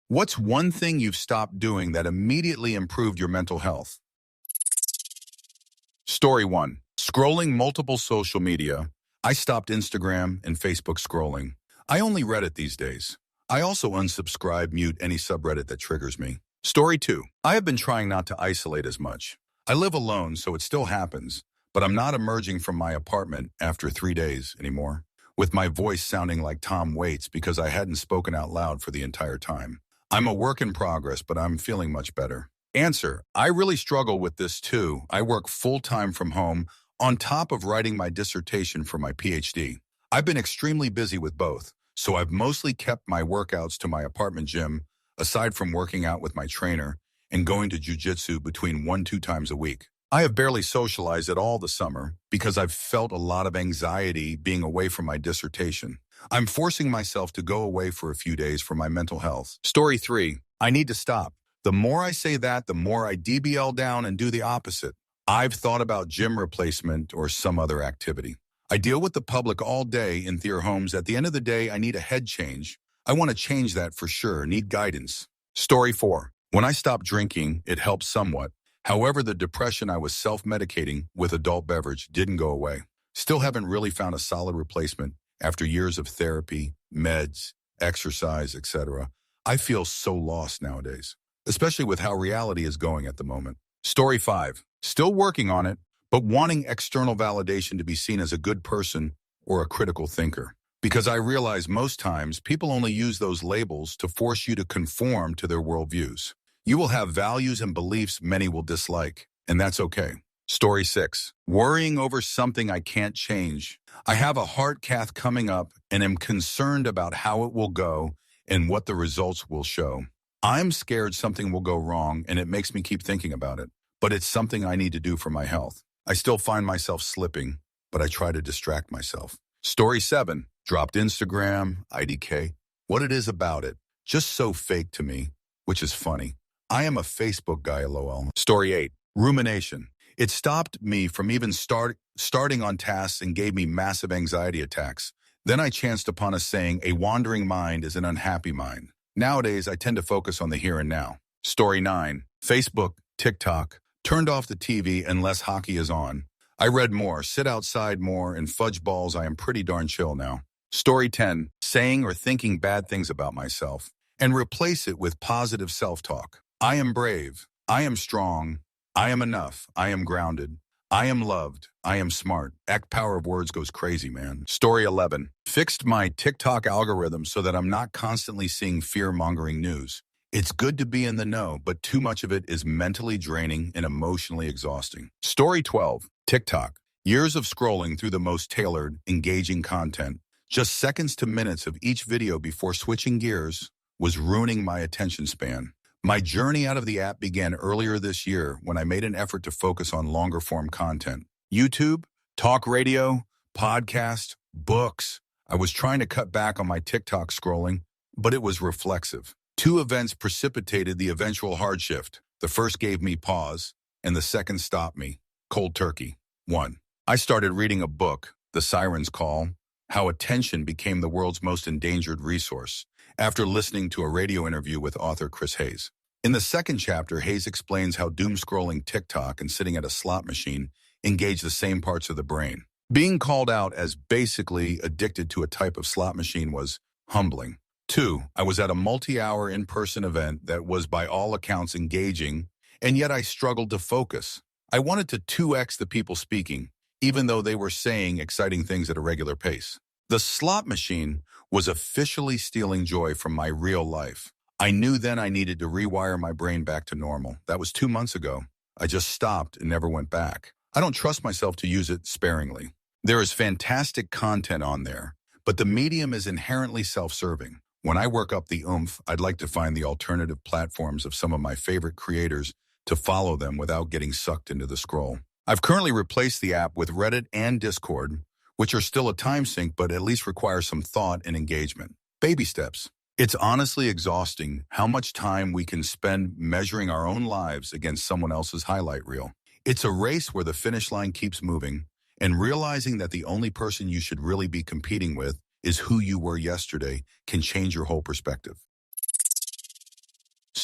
What's one thing you've stopped doing that immediately improved your mental health? Story 1. Scrolling multiple social media. I stopped Instagram and Facebook scrolling. I only Reddit these days. I also unsubscribe, mute any subreddit that triggers me. Story 2. I have been trying not to isolate as much. I live alone, so it still happens, but I'm not emerging from my apartment after 3 days anymore, with my voice sounding like Tom Waits because I hadn't spoken out loud for the entire time. I'm a work in progress, but I'm feeling much better. Answer: I really struggle with this too. I work full-time from home on top of writing my dissertation for my PhD. I've been extremely busy with both, so I've mostly kept my workouts to my apartment gym, aside from working out with my trainer and going to jiu-jitsu between 1-2 times a week. I have barely socialized at all this summer because I've felt a lot of anxiety being away from my dissertation. I'm forcing myself to go away for a few days for my mental health. Story 3. I need to stop. The more I say that, the more I DBL down and do the opposite. I've thought about gym replacement or some other activity. I deal with the public all day in their homes. At the end of the day, I need a head change. I want to change that for sure, need guidance. Story 4. When I stopped drinking, it helped somewhat. However, the depression I was self-medicating with adult beverage didn't go away. Still haven't really found a solid replacement after years of therapy, meds, exercise, etc. I feel so lost nowadays, especially with how reality is going at the moment. Story 5. Still working on it, but wanting external validation to be seen as a good person or a critical thinker. Because I realize most times people only use those labels to force you to conform to their worldviews. You will have values and beliefs many will dislike, and that's okay. Story 6. Worrying over something I can't change. I have a heart cath coming up and am concerned about how it will go and what the results will show. I'm scared something will go wrong and it makes me keep thinking about it, but it's something I need to do for my health. I still find myself slipping, but I try to distract myself. Story 7. Dropped Instagram, IDK. What it is about it. Just so fake to me, which is funny. I am a Facebook guy, lol. Story 8. Rumination. It stopped me from even starting on tasks and gave me massive anxiety attacks. Then I chanced upon a saying, a wandering mind is an unhappy mind. Nowadays, I tend to focus on the here and now. Story 9. Facebook, TikTok. Turned off the TV unless hockey is on. I read more, sit outside more, and fudge balls. I am pretty darn chill now. Story 10. Saying or thinking bad things about myself and replace it with positive self-talk. I am brave. I am strong. I am enough. I am grounded. I am loved. I am smart. Power of words goes crazy, man. Story 11. Fixed my TikTok algorithm so that I'm not constantly seeing fear-mongering news. It's good to be in the know, but too much of it is mentally draining and emotionally exhausting. Story 12. TikTok. Years of scrolling through the most tailored, engaging content, just seconds to minutes of each video before switching gears, was ruining my attention span. My journey out of the app began earlier this year when I made an effort to focus on longer-form content. YouTube, talk radio, podcast, books. I was trying to cut back on my TikTok scrolling, but it was reflexive. 2 events precipitated the eventual hard shift. The first gave me pause, and the second stopped me. Cold turkey. 1. I started reading a book, The Siren's Call, How Attention Became the World's Most Endangered Resource, after listening to a radio interview with author Chris Hayes. In the second chapter, Hayes explains how doom-scrolling TikTok and sitting at a slot machine engage the same parts of the brain. Being called out as basically addicted to a type of slot machine was humbling. 2. I was at a multi-hour in-person event that was by all accounts engaging, and yet I struggled to focus. I wanted to 2x the people speaking, even though they were saying exciting things at a regular pace. The slot machine was officially stealing joy from my real life. I knew then I needed to rewire my brain back to normal. That was 2 months ago. I just stopped and never went back. I don't trust myself to use it sparingly. There is fantastic content on there, but the medium is inherently self-serving. When I work up the oomph, I'd like to find the alternative platforms of some of my favorite creators to follow them without getting sucked into the scroll. I've currently replaced the app with Reddit and Discord, which are still a time sink but at least require some thought and engagement. Baby steps. It's honestly exhausting how much time we can spend measuring our own lives against someone else's highlight reel. It's a race where the finish line keeps moving, and realizing that the only person you should really be competing with is who you were yesterday can change your whole perspective.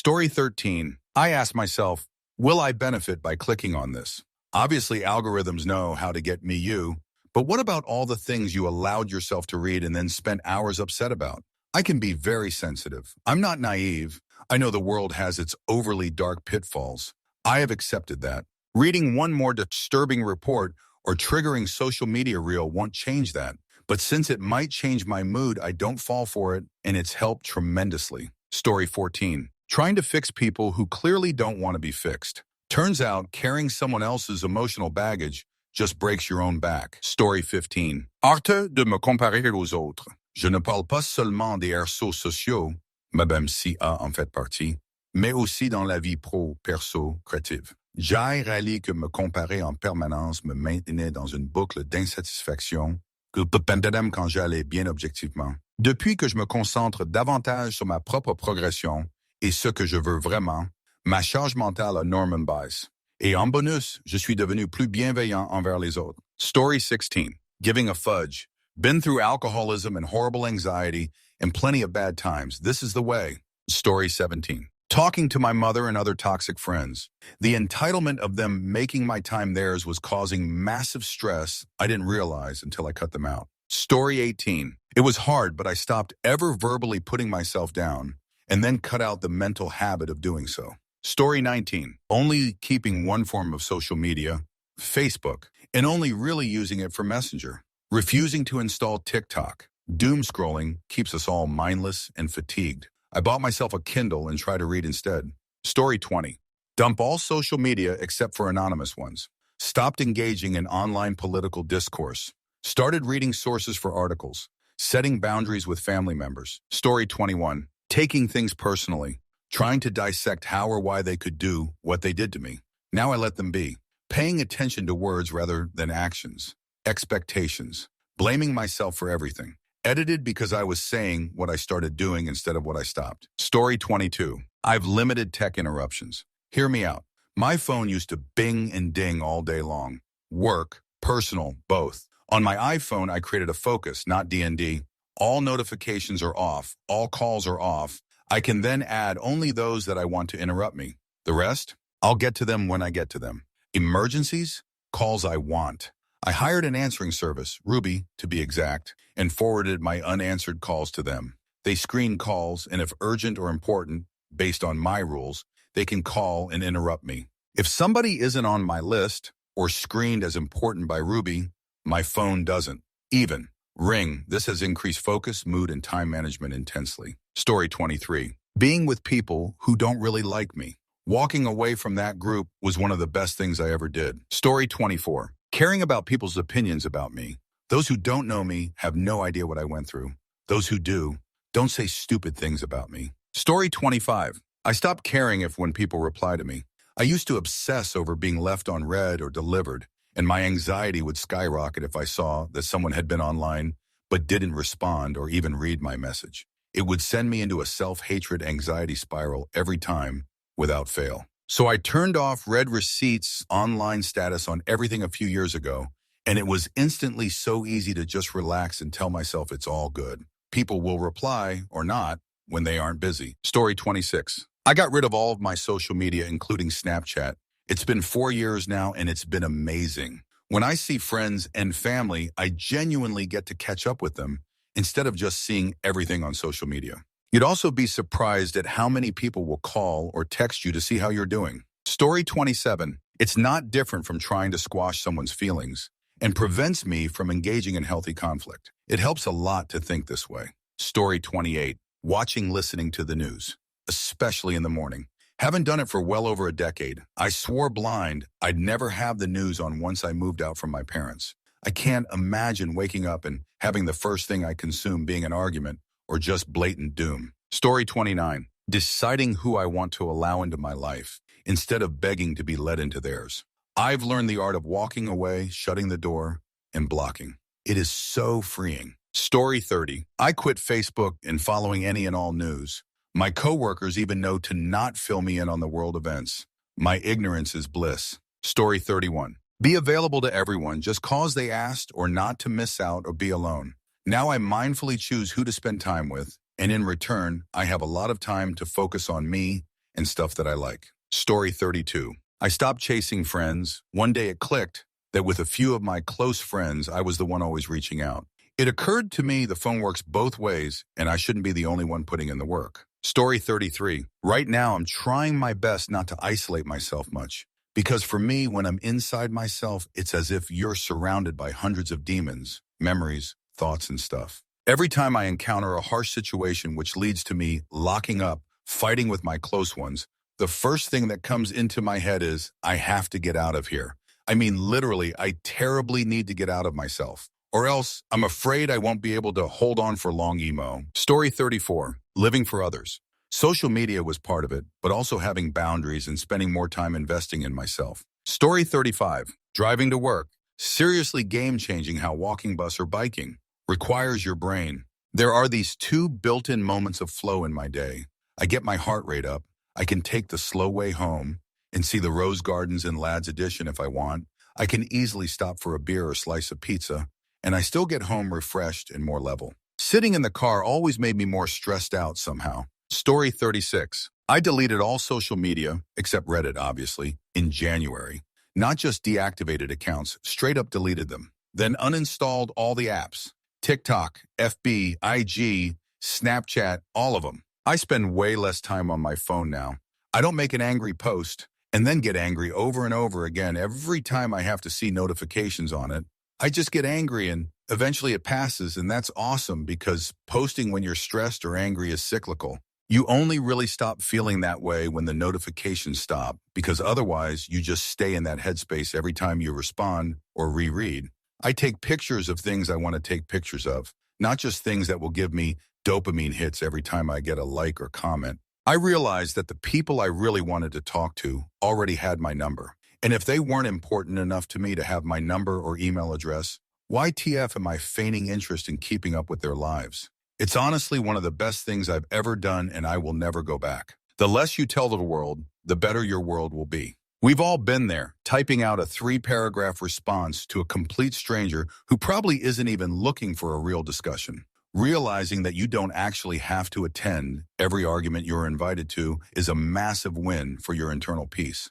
Story 13. I asked myself, will I benefit by clicking on this? Obviously, algorithms know how to get me you, but what about all the things you allowed yourself to read and then spent hours upset about? I can be very sensitive. I'm not naive. I know the world has its overly dark pitfalls. I have accepted that. Reading one more disturbing report or triggering social media reel won't change that. But since it might change my mood, I don't fall for it, and it's helped tremendously. Story 14. Trying to fix people who clearly don't want to be fixed. Turns out carrying someone else's emotional baggage just breaks your own back. Story 15. Arrête de me comparer aux autres. Je ne parle pas seulement des réseaux sociaux, même si en fait partie, mais aussi dans la vie pro-perso créative. J'ai réalisé que me comparer en permanence me maintenait dans une boucle d'insatisfaction que quand j'allais bien objectivement. Depuis que je me concentre davantage sur ma propre progression et ce que je veux vraiment, ma charge mentale a énormément baisse. Et en bonus, je suis devenu plus bienveillant envers les autres. Story 16. Giving a fudge. Been through alcoholism and horrible anxiety and plenty of bad times. This is the way. Story 17. Talking to my mother and other toxic friends. The entitlement of them making my time theirs was causing massive stress I didn't realize until I cut them out. Story 18. It was hard, but I stopped ever verbally putting myself down and then cut out the mental habit of doing so. Story 19. Only keeping one form of social media, Facebook, and only really using it for Messenger. Refusing to install TikTok. Doom scrolling keeps us all mindless and fatigued. I bought myself a Kindle and try to read instead. Story 20. Dump all social media except for anonymous ones. Stopped engaging in online political discourse. Started reading sources for articles. Setting boundaries with family members. Story 21. Taking things personally. Trying to dissect how or why they could do what they did to me. Now I let them be. Paying attention to words rather than actions. Expectations. Blaming myself for everything. Edited because I was saying what I started doing instead of what I stopped. Story 22. I've limited tech interruptions. Hear me out. My phone used to bing and ding all day long. Work, personal, both. On my iPhone, I created a focus, not D&D. All notifications are off. All calls are off. I can then add only those that I want to interrupt me. The rest, I'll get to them when I get to them. Emergencies, calls I want. I hired an answering service, Ruby to be exact, and forwarded my unanswered calls to them. They screen calls, and if urgent or important, based on my rules, they can call and interrupt me. If somebody isn't on my list or screened as important by Ruby, my phone doesn't. Even. Ring. This has increased focus, mood, and time management intensely. Story 23. Being with people who don't really like me. Walking away from that group was one of the best things I ever did. Story 24. Caring about people's opinions about me. Those who don't know me have no idea what I went through. Those who do, don't say stupid things about me. Story 25. I stopped caring if when people reply to me. I used to obsess over being left on read or delivered, and my anxiety would skyrocket if I saw that someone had been online but didn't respond or even read my message. It would send me into a self-hatred anxiety spiral every time, without fail. So I turned off read receipts online status on everything a few years ago, and it was instantly so easy to just relax and tell myself it's all good. People will reply, or not, when they aren't busy. Story 26. I got rid of all of my social media, including Snapchat. It's been 4 years now, and it's been amazing. When I see friends and family, I genuinely get to catch up with them instead of just seeing everything on social media. You'd also be surprised at how many people will call or text you to see how you're doing. Story 27. It's not different from trying to squash someone's feelings and prevents me from engaging in healthy conflict. It helps a lot to think this way. Story 28. Listening to the news, especially in the morning. Haven't done it for well over a decade. I swore blind I'd never have the news on once I moved out from my parents. I can't imagine waking up and having the first thing I consume being an argument or just blatant doom. Story 29. Deciding who I want to allow into my life instead of begging to be let into theirs. I've learned the art of walking away, shutting the door, and blocking. It is so freeing. Story 30. I quit Facebook and following any and all news. My coworkers even know to not fill me in on the world events. My ignorance is bliss. Story 31. Be available to everyone just cause they asked or not to miss out or be alone. Now I mindfully choose who to spend time with, and in return, I have a lot of time to focus on me and stuff that I like. Story 32. I stopped chasing friends. One day it clicked that with a few of my close friends, I was the one always reaching out. It occurred to me the phone works both ways, and I shouldn't be the only one putting in the work. Story 33. Right now, I'm trying my best not to isolate myself much. Because for me, when I'm inside myself, it's as if you're surrounded by hundreds of demons, memories, thoughts, and stuff. Every time I encounter a harsh situation which leads to me locking up, fighting with my close ones, the first thing that comes into my head is, I have to get out of here. I mean, literally, I terribly need to get out of myself. Or else, I'm afraid I won't be able to hold on for long emo. Story 34. Living for others. Social media was part of it, but also having boundaries and spending more time investing in myself. Story 35. Driving to work. Seriously game-changing how walking, bus, or biking requires your brain. There are these two built-in moments of flow in my day. I get my heart rate up. I can take the slow way home and see the rose gardens in Ladd's Addition if I want. I can easily stop for a beer or slice of pizza, and I still get home refreshed and more level. Sitting in the car always made me more stressed out somehow. Story 36. I deleted all social media, except Reddit, obviously, in January. Not just deactivated accounts, straight up deleted them. Then uninstalled all the apps. TikTok, FB, IG, Snapchat, all of them. I spend way less time on my phone now. I don't make an angry post and then get angry over and over again every time I have to see notifications on it. I just get angry and eventually it passes, and that's awesome because posting when you're stressed or angry is cyclical. You only really stop feeling that way when the notifications stop, because otherwise you just stay in that headspace every time you respond or reread. I take pictures of things I want to take pictures of, not just things that will give me dopamine hits every time I get a like or comment. I realized that the people I really wanted to talk to already had my number. And if they weren't important enough to me to have my number or email address, why TF am I feigning interest in keeping up with their lives? It's honestly one of the best things I've ever done, and I will never go back. The less you tell the world, the better your world will be. We've all been there, typing out a 3-paragraph response to a complete stranger who probably isn't even looking for a real discussion. Realizing that you don't actually have to attend every argument you're invited to is a massive win for your internal peace.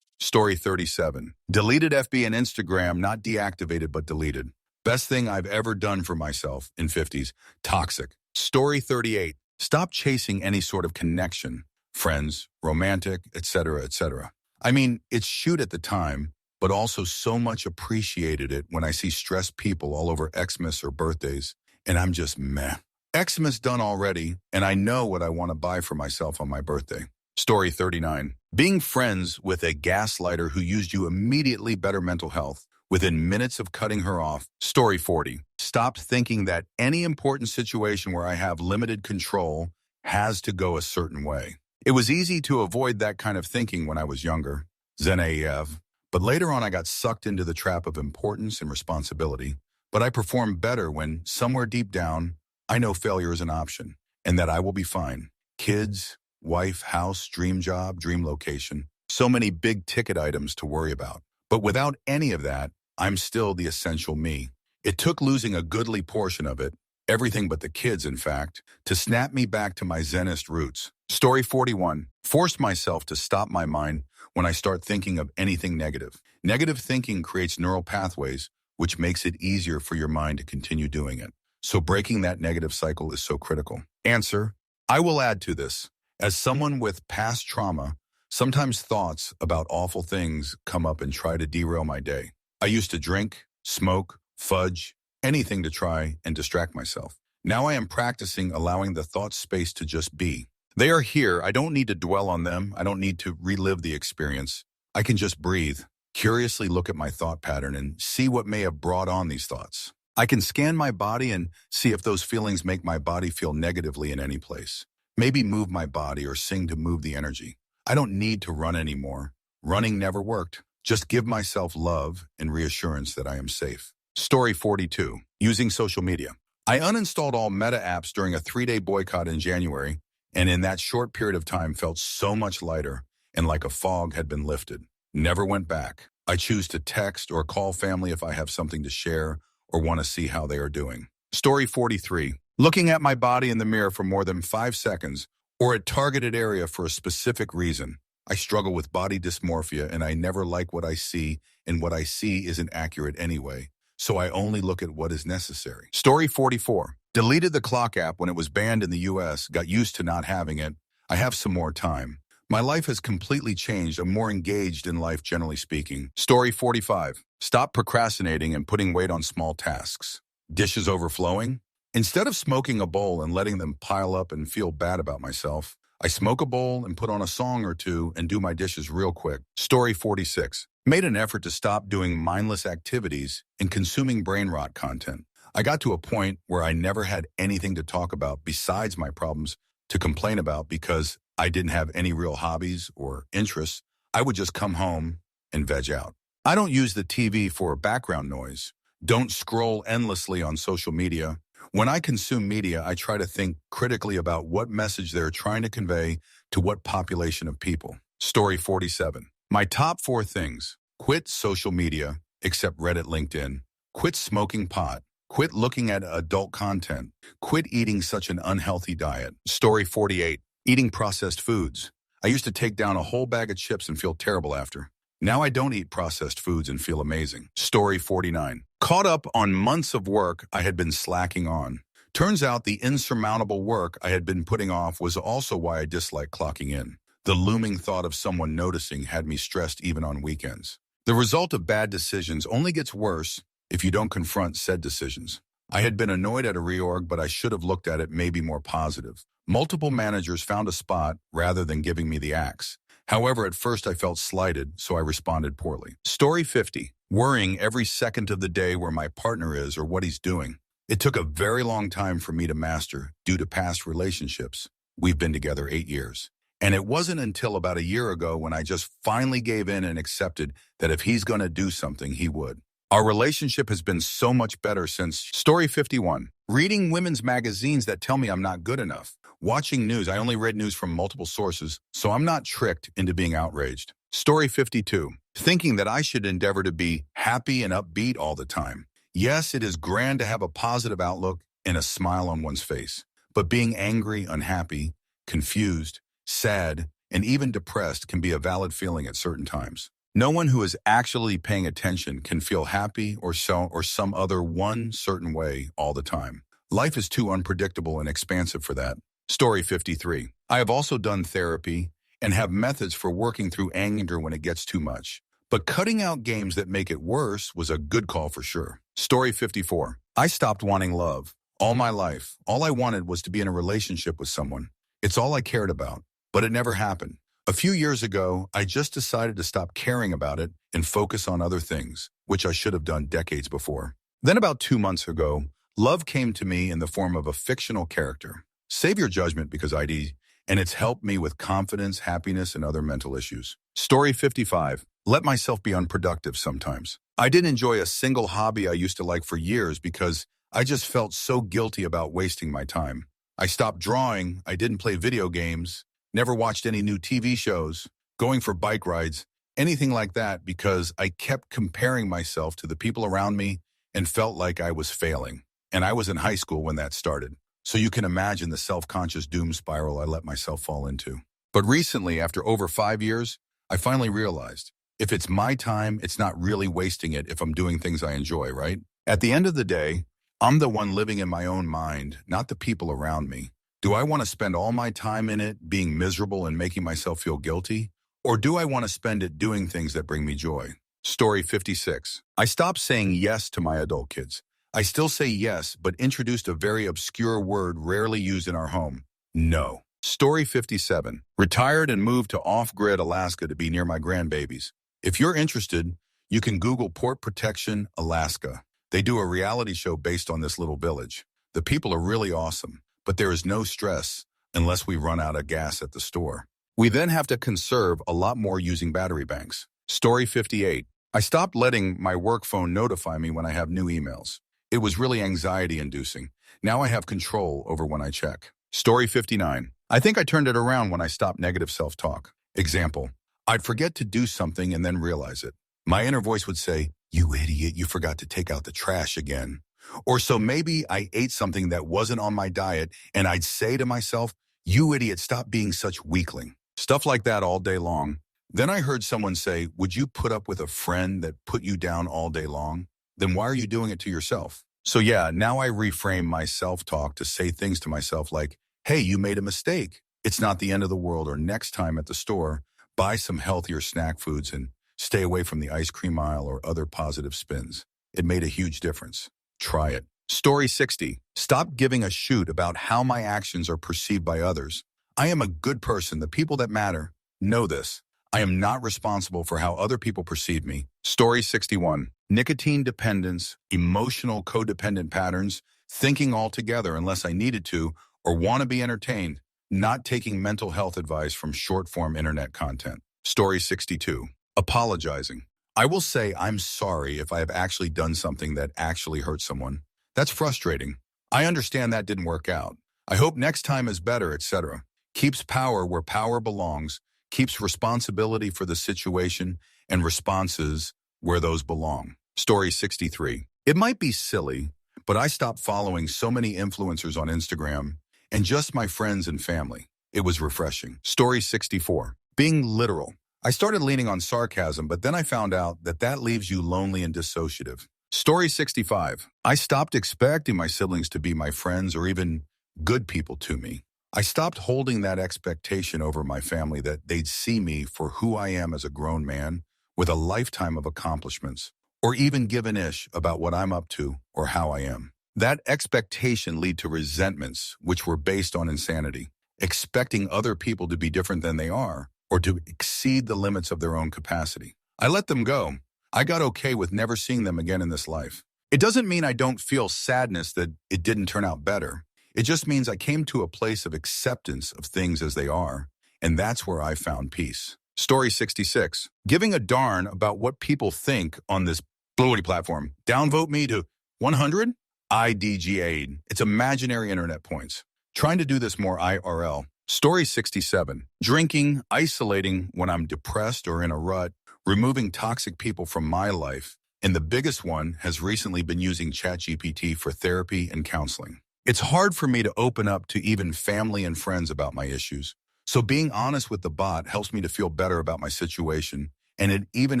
Story 37. Deleted FB and Instagram, not deactivated but deleted. Best thing I've ever done for myself in 50s. Toxic. Story 38. Stop chasing any sort of connection. Friends, romantic, etc., etc. I mean, it's shoot at the time, but also so much appreciated it when I see stressed people all over Xmas or birthdays, and I'm just meh. Xmas done already, and I know what I want to buy for myself on my birthday. Story 39. Being friends with a gaslighter who used you immediately better mental health within minutes of cutting her off. Story 40. Stopped thinking that any important situation where I have limited control has to go a certain way. It was easy to avoid that kind of thinking when I was younger. Zen AF. But later on I got sucked into the trap of importance and responsibility. But I perform better when, somewhere deep down, I know failure is an option and that I will be fine. Kids, wife, house, dream job, dream location. So many big ticket items to worry about. But without any of that, I'm still the essential me. It took losing a goodly portion of it, everything but the kids in fact, to snap me back to my Zenist roots. Story 41. Forced myself to stop my mind when I start thinking of anything negative. Negative thinking creates neural pathways, which makes it easier for your mind to continue doing it. So breaking that negative cycle is so critical. Answer. I will add to this. As someone with past trauma, sometimes thoughts about awful things come up and try to derail my day. I used to drink, smoke, fudge, anything to try and distract myself. Now I am practicing allowing the thought space to just be. They are here. I don't need to dwell on them. I don't need to relive the experience. I can just breathe, curiously look at my thought pattern and see what may have brought on these thoughts. I can scan my body and see if those feelings make my body feel negatively in any place. Maybe move my body or sing to move the energy. I don't need to run anymore. Running never worked. Just give myself love and reassurance that I am safe. Story 42. Using social media. I uninstalled all Meta apps during a 3-day boycott in January, and in that short period of time felt so much lighter and like a fog had been lifted. Never went back. I choose to text or call family if I have something to share or want to see how they are doing. Story 43. Looking at my body in the mirror for more than 5 seconds or a targeted area for a specific reason. I struggle with body dysmorphia and I never like what I see, and what I see isn't accurate anyway, so I only look at what is necessary. Story 44. Deleted the clock app when it was banned in the US, got used to not having it. I have some more time. My life has completely changed. I'm more engaged in life, generally speaking. Story 45. Stop procrastinating and putting weight on small tasks. Dishes overflowing? Instead of smoking a bowl and letting them pile up and feel bad about myself, I smoke a bowl and put on a song or two and do my dishes real quick. Story 46. Made an effort to stop doing mindless activities and consuming brain rot content. I got to a point where I never had anything to talk about besides my problems to complain about because I didn't have any real hobbies or interests. I would just come home and veg out. I don't use the TV for background noise. Don't scroll endlessly on social media. When I consume media, I try to think critically about what message they're trying to convey to what population of people. Story 47. My top 4 things. Quit social media, except Reddit, LinkedIn. Quit smoking pot. Quit looking at adult content. Quit eating such an unhealthy diet. Story 48. Eating processed foods. I used to take down a whole bag of chips and feel terrible after. Now I don't eat processed foods and feel amazing. Story 49. Caught up on months of work I had been slacking on. Turns out the insurmountable work I had been putting off was also why I disliked clocking in. The looming thought of someone noticing had me stressed even on weekends. The result of bad decisions only gets worse if you don't confront said decisions. I had been annoyed at a reorg, but I should have looked at it maybe more positive. Multiple managers found a spot rather than giving me the axe. However, at first I felt slighted, so I responded poorly. Story 50. Worrying every second of the day where my partner is or what he's doing. It took a very long time for me to master due to past relationships. We've been together 8 years. And it wasn't until about a year ago when I just finally gave in and accepted that if he's going to do something, he would. Our relationship has been so much better since. Story 51. Reading women's magazines that tell me I'm not good enough. Watching news. I only read news from multiple sources, so I'm not tricked into being outraged. Story 52. Thinking that I should endeavor to be happy and upbeat all the time. Yes, it is grand to have a positive outlook and a smile on one's face. But being angry, unhappy, confused, sad, and even depressed can be a valid feeling at certain times. No one who is actually paying attention can feel happy or some other one certain way all the time. Life is too unpredictable and expansive for that. Story 53. I have also done therapy and have methods for working through anger when it gets too much. But cutting out games that make it worse was a good call for sure. Story 54. I stopped wanting love. All my life, all I wanted was to be in a relationship with someone. It's all I cared about, but it never happened. A few years ago, I just decided to stop caring about it and focus on other things, which I should have done decades before. Then about 2 months ago, love came to me in the form of a fictional character. Save your judgment because and it's helped me with confidence, happiness, and other mental issues. Story 55. Let myself be unproductive sometimes. I didn't enjoy a single hobby I used to like for years because I just felt so guilty about wasting my time. I stopped drawing, I didn't play video games, never watched any new TV shows, going for bike rides, anything like that because I kept comparing myself to the people around me and felt like I was failing. And I was in high school when that started. So you can imagine the self-conscious doom spiral I let myself fall into. But recently, after over 5 years, I finally realized, if it's my time, it's not really wasting it if I'm doing things I enjoy, right? At the end of the day, I'm the one living in my own mind, not the people around me. Do I want to spend all my time in it being miserable and making myself feel guilty? Or do I want to spend it doing things that bring me joy? Story 56. I stopped saying yes to my adult kids. I still say yes, but introduced a very obscure word rarely used in our home. No. Story 57. Retired and moved to off-grid Alaska to be near my grandbabies. If you're interested, you can Google Port Protection, Alaska. They do a reality show based on this little village. The people are really awesome, but there is no stress unless we run out of gas at the store. We then have to conserve a lot more using battery banks. Story 58. I stopped letting my work phone notify me when I have new emails. It was really anxiety-inducing. Now I have control over when I check. Story 59. I think I turned it around when I stopped negative self-talk. Example. I'd forget to do something and then realize it. My inner voice would say, "You idiot, you forgot to take out the trash again." Or so maybe I ate something that wasn't on my diet and I'd say to myself, "You idiot, stop being such weakling." Stuff like that all day long. Then I heard someone say, "Would you put up with a friend that put you down all day long? Then why are you doing it to yourself?" So yeah, now I reframe my self-talk to say things to myself like, "Hey, you made a mistake. It's not the end of the world," or next time at the store, buy some healthier snack foods and stay away from the ice cream aisle or other positive spins. It made a huge difference. Try it. Story 60. Stop giving a shoot about how my actions are perceived by others. I am a good person. The people that matter know this. I am not responsible for how other people perceive me. Story 61. Nicotine dependence, emotional codependent patterns, thinking altogether unless I needed to or want to be entertained, not taking mental health advice from short-form internet content. Story 62. Apologizing. I will say I'm sorry if I have actually done something that actually hurt someone. That's frustrating. I understand that didn't work out. I hope next time is better, etc. Keeps power where power belongs, keeps responsibility for the situation and responses where those belong. Story 63. It might be silly, but I stopped following so many influencers on Instagram and just my friends and family. It was refreshing. Story 64. Being literal. I started leaning on sarcasm, but then I found out that that leaves you lonely and dissociative. Story 65. I stopped expecting my siblings to be my friends or even good people to me. I stopped holding that expectation over my family that they'd see me for who I am as a grown man with a lifetime of accomplishments, or even give an ish about what I'm up to or how I am. That expectation led to resentments, which were based on insanity, expecting other people to be different than they are, or to exceed the limits of their own capacity. I let them go. I got okay with never seeing them again in this life. It doesn't mean I don't feel sadness that it didn't turn out better. It just means I came to a place of acceptance of things as they are, and that's where I found peace. Story 66. Giving a darn about what people think on this bloody platform. Downvote me to 100? IDGA. It's imaginary internet points. Trying to do this more IRL. Story 67. Drinking, isolating when I'm depressed or in a rut, removing toxic people from my life, and the biggest one has recently been using ChatGPT for therapy and counseling. It's hard for me to open up to even family and friends about my issues, so being honest with the bot helps me to feel better about my situation, and it even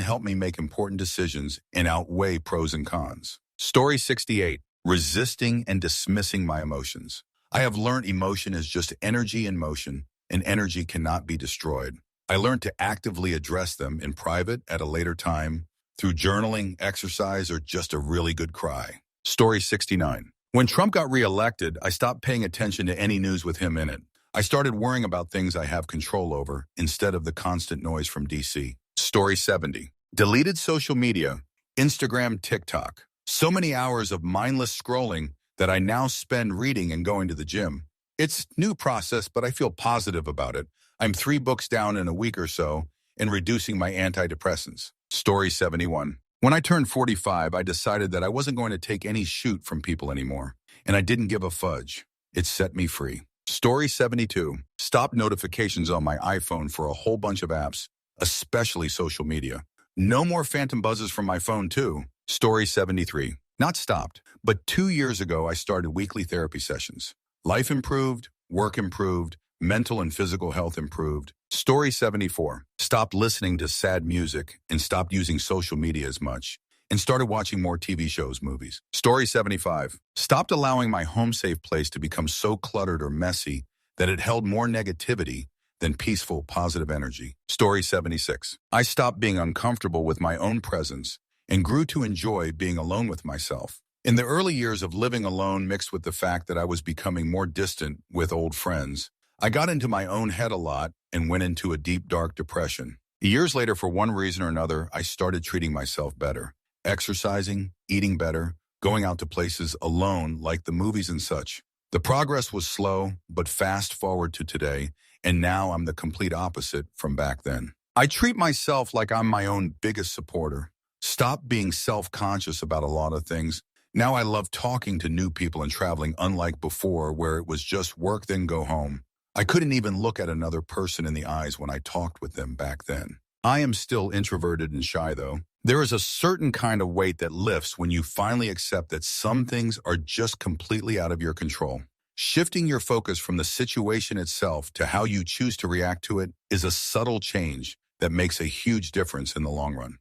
helped me make important decisions and outweigh pros and cons. Story 68. Resisting and dismissing my emotions. I have learned emotion is just energy in motion, and energy cannot be destroyed. I learned to actively address them in private at a later time through journaling, exercise, or just a really good cry. Story 69. When Trump got reelected, I stopped paying attention to any news with him in it. I started worrying about things I have control over instead of the constant noise from DC. Story 70. Deleted social media, Instagram, TikTok. So many hours of mindless scrolling that I now spend reading and going to the gym. It's a new process, but I feel positive about it. I'm 3 books down in a week or so and reducing my antidepressants. Story 71. When I turned 45, I decided that I wasn't going to take any shoot from people anymore, and I didn't give a fudge. It set me free. Story 72. Stop notifications on my iPhone for a whole bunch of apps, especially social media. No more phantom buzzes from my phone too. Story 73. Not stopped, but 2 years ago I started weekly therapy sessions. Life improved, work improved, mental and physical health improved. Story 74. Stopped listening to sad music and stopped using social media as much and started watching more TV shows, movies. Story 75. Stopped allowing my home safe place to become so cluttered or messy that it held more negativity than peaceful, positive energy. Story 76. I stopped being uncomfortable with my own presence and grew to enjoy being alone with myself. In the early years of living alone mixed with the fact that I was becoming more distant with old friends, I got into my own head a lot and went into a deep, dark depression. Years later, for one reason or another, I started treating myself better. Exercising, eating better, going out to places alone like the movies and such. The progress was slow, but fast forward to today, and now I'm the complete opposite from back then. I treat myself like I'm my own biggest supporter. Stop being self-conscious about a lot of things. Now I love talking to new people and traveling, unlike before where it was just work then go home. I couldn't even look at another person in the eyes when I talked with them back then. I am still introverted and shy though. There is a certain kind of weight that lifts when you finally accept that some things are just completely out of your control. Shifting your focus from the situation itself to how you choose to react to it is a subtle change that makes a huge difference in the long run.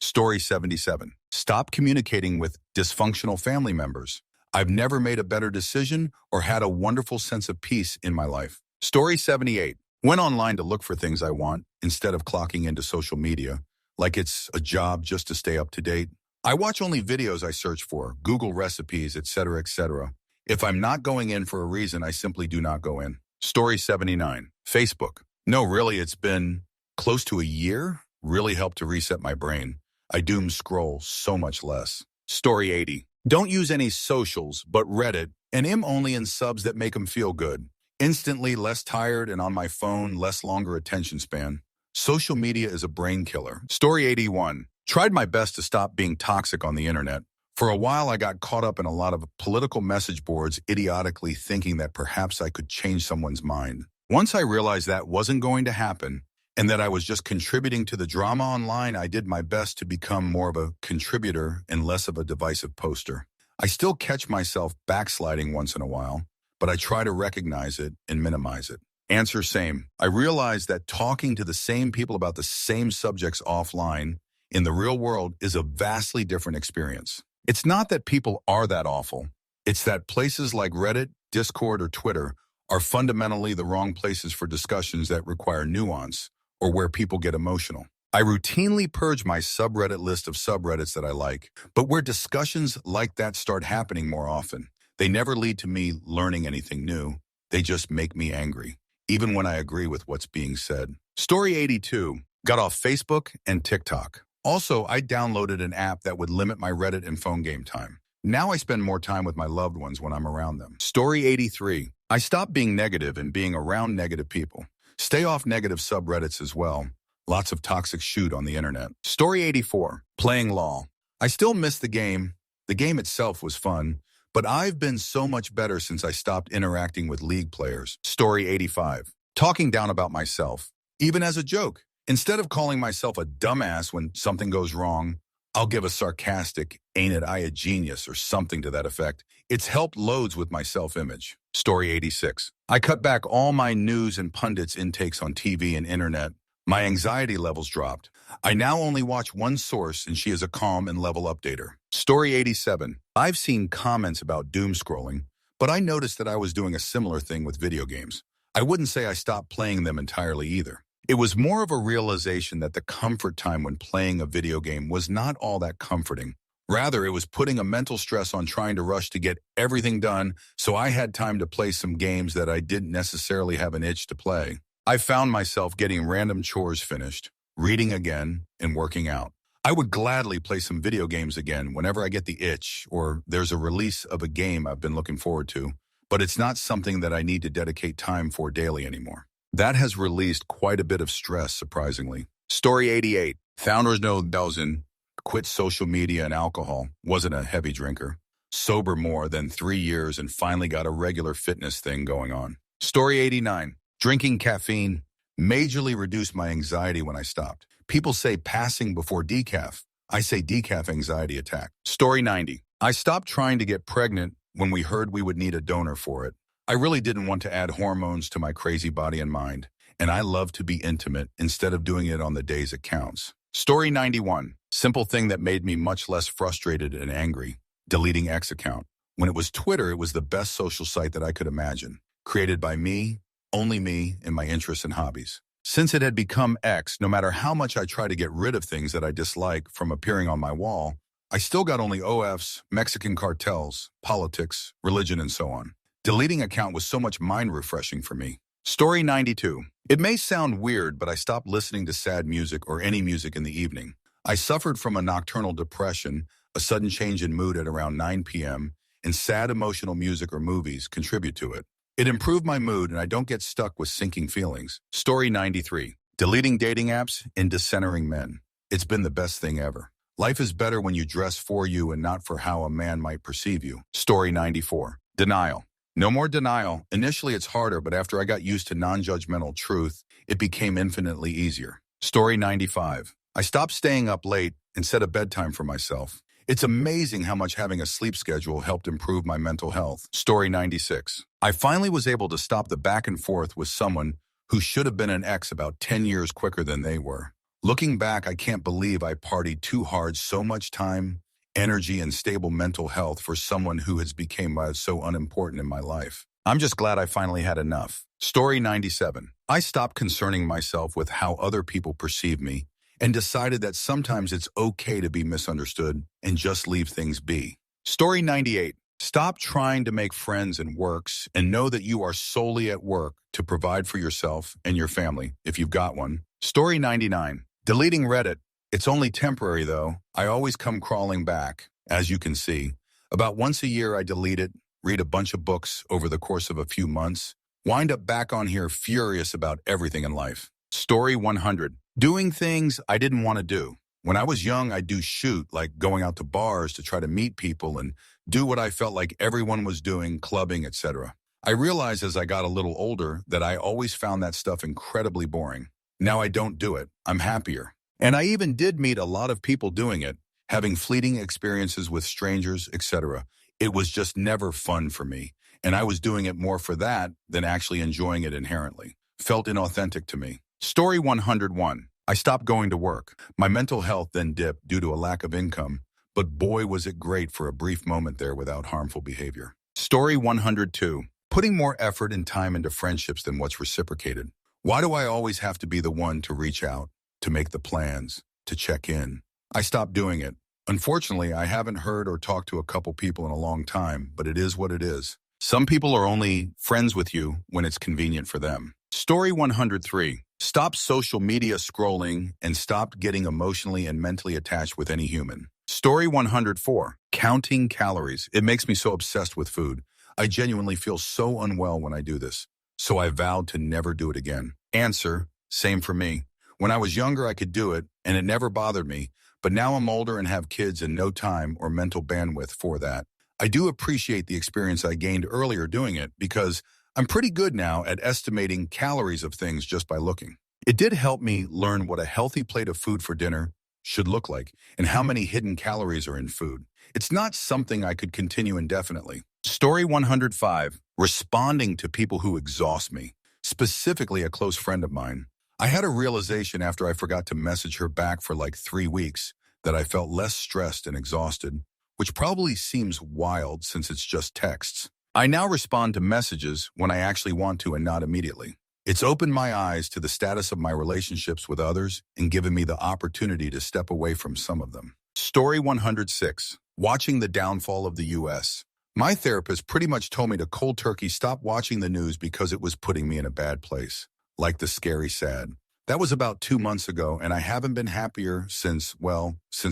Story 77. Stop communicating with dysfunctional family members. I've never made a better decision or had a wonderful sense of peace in my life. Story 78. Went online to look for things I want instead of clocking into social media, like it's a job just to stay up to date. I watch only videos I search for, Google recipes, etc., etc. If I'm not going in for a reason, I simply do not go in. Story 79. Facebook. No, really, it's been close to a year. Really helped to reset my brain. I doom scroll so much less. Story 80. Don't use any socials, but Reddit, and am only in subs that make them feel good. Instantly less tired and on my phone, less longer attention span. Social media is a brain killer. Story 81. Tried my best to stop being toxic on the internet. For a while, I got caught up in a lot of political message boards, idiotically thinking that perhaps I could change someone's mind. Once I realized that wasn't going to happen, and that I was just contributing to the drama online, I did my best to become more of a contributor and less of a divisive poster. I still catch myself backsliding once in a while, but I try to recognize it and minimize it. Answer same. I realize that talking to the same people about the same subjects offline in the real world is a vastly different experience. It's not that people are that awful. It's that places like Reddit, Discord, or Twitter are fundamentally the wrong places for discussions that require nuance or where people get emotional. I routinely purge my subreddit list of subreddits that I like, but where discussions like that start happening more often, they never lead to me learning anything new. They just make me angry, even when I agree with what's being said. Story 82. Got off Facebook and TikTok. Also, I downloaded an app that would limit my Reddit and phone game time. Now I spend more time with my loved ones when I'm around them. Story 83. I stopped being negative and being around negative people. Stay off negative subreddits as well. Lots of toxic shoot on the internet. Story 84. Playing LOL. I still miss the game. The game itself was fun, but I've been so much better since I stopped interacting with League players. Story 85. Talking down about myself, even as a joke. Instead of calling myself a dumbass when something goes wrong, I'll give a sarcastic, ain't it I a genius, or something to that effect. It's helped loads with my self-image. Story 86. I cut back all my news and pundits intakes on TV and internet. My anxiety levels dropped. I now only watch one source, and she is a calm and level updater. Story 87. I've seen comments about doom scrolling, but I noticed that I was doing a similar thing with video games. I wouldn't say I stopped playing them entirely either. It was more of a realization that the comfort time when playing a video game was not all that comforting. Rather, it was putting a mental stress on trying to rush to get everything done, so I had time to play some games that I didn't necessarily have an itch to play. I found myself getting random chores finished, reading again, and working out. I would gladly play some video games again whenever I get the itch or there's a release of a game I've been looking forward to, but it's not something that I need to dedicate time for daily anymore. That has released quite a bit of stress, surprisingly. Story 88. Founders know dozen. Quit social media and alcohol. Wasn't a heavy drinker. Sober more than 3 years and finally got a regular fitness thing going on. Story 89. Drinking caffeine majorly reduced my anxiety when I stopped. People say passing before decaf. I say decaf anxiety attack. Story 90. I stopped trying to get pregnant when we heard we would need a donor for it. I really didn't want to add hormones to my crazy body and mind, and I love to be intimate instead of doing it on the days it counts. Story 91. Simple thing that made me much less frustrated and angry. Deleting X account. When it was Twitter, it was the best social site that I could imagine. Created by me, only me, and my interests and hobbies. Since it had become X, no matter how much I try to get rid of things that I dislike from appearing on my wall, I still got only OFs, Mexican cartels, politics, religion, and so on. Deleting account was so much mind-refreshing for me. Story 92. It may sound weird, but I stopped listening to sad music or any music in the evening. I suffered from a nocturnal depression, a sudden change in mood at around 9 p.m., and sad emotional music or movies contribute to it. It improved my mood, and I don't get stuck with sinking feelings. Story 93. Deleting dating apps and decentering men. It's been the best thing ever. Life is better when you dress for you and not for how a man might perceive you. Story 94. Denial. No more denial. Initially, it's harder, but after I got used to non-judgmental truth, it became infinitely easier. Story 95. I stopped staying up late and set a bedtime for myself. It's amazing how much having a sleep schedule helped improve my mental health. Story 96. I finally was able to stop the back and forth with someone who should have been an ex about 10 years quicker than they were. Looking back, I can't believe I partied too hard so much time, energy, and stable mental health for someone who has become so unimportant in my life. I'm just glad I finally had enough. Story 97. I stopped concerning myself with how other people perceive me and decided that sometimes it's okay to be misunderstood and just leave things be. Story 98. Stop trying to make friends and works and know that you are solely at work to provide for yourself and your family, if you've got one. Story 99. Deleting Reddit. It's only temporary, though. I always come crawling back, as you can see. About once a year, I delete it, read a bunch of books over the course of a few months, wind up back on here furious about everything in life. Story 100. Doing things I didn't want to do. When I was young, I'd do shoot, like going out to bars to try to meet people and do what I felt like everyone was doing, clubbing, etc. I realized as I got a little older that I always found that stuff incredibly boring. Now I don't do it. I'm happier. And I even did meet a lot of people doing it, having fleeting experiences with strangers, etc. It was just never fun for me, and I was doing it more for that than actually enjoying it inherently. Felt inauthentic to me. Story 101. I stopped going to work. My mental health then dipped due to a lack of income, but boy was it great for a brief moment there without harmful behavior. Story 102. Putting more effort and time into friendships than what's reciprocated. Why do I always have to be the one to reach out, to make the plans, to check in? I stopped doing it. Unfortunately, I haven't heard or talked to a couple people in a long time, but it is what it is. Some people are only friends with you when it's convenient for them. Story 103. Stop social media scrolling and stop getting emotionally and mentally attached with any human. Story 104. Counting calories. It makes me so obsessed with food. I genuinely feel so unwell when I do this. So I vowed to never do it again. Answer, same for me. When I was younger, I could do it, and it never bothered me. But now I'm older and have kids and no time or mental bandwidth for that. I do appreciate the experience I gained earlier doing it because I'm pretty good now at estimating calories of things just by looking. It did help me learn what a healthy plate of food for dinner should look like and how many hidden calories are in food. It's not something I could continue indefinitely. Story 105. Responding to people who exhaust me, specifically a close friend of mine. I had a realization after I forgot to message her back for like 3 weeks that I felt less stressed and exhausted, which probably seems wild since it's just texts. I now respond to messages when I actually want to and not immediately. It's opened my eyes to the status of my relationships with others and given me the opportunity to step away from some of them. Story 106. Watching the downfall of the U.S. My therapist pretty much told me to cold turkey stop watching the news because it was putting me in a bad place. Like the scary sad. That was about 2 months ago, and I haven't been happier since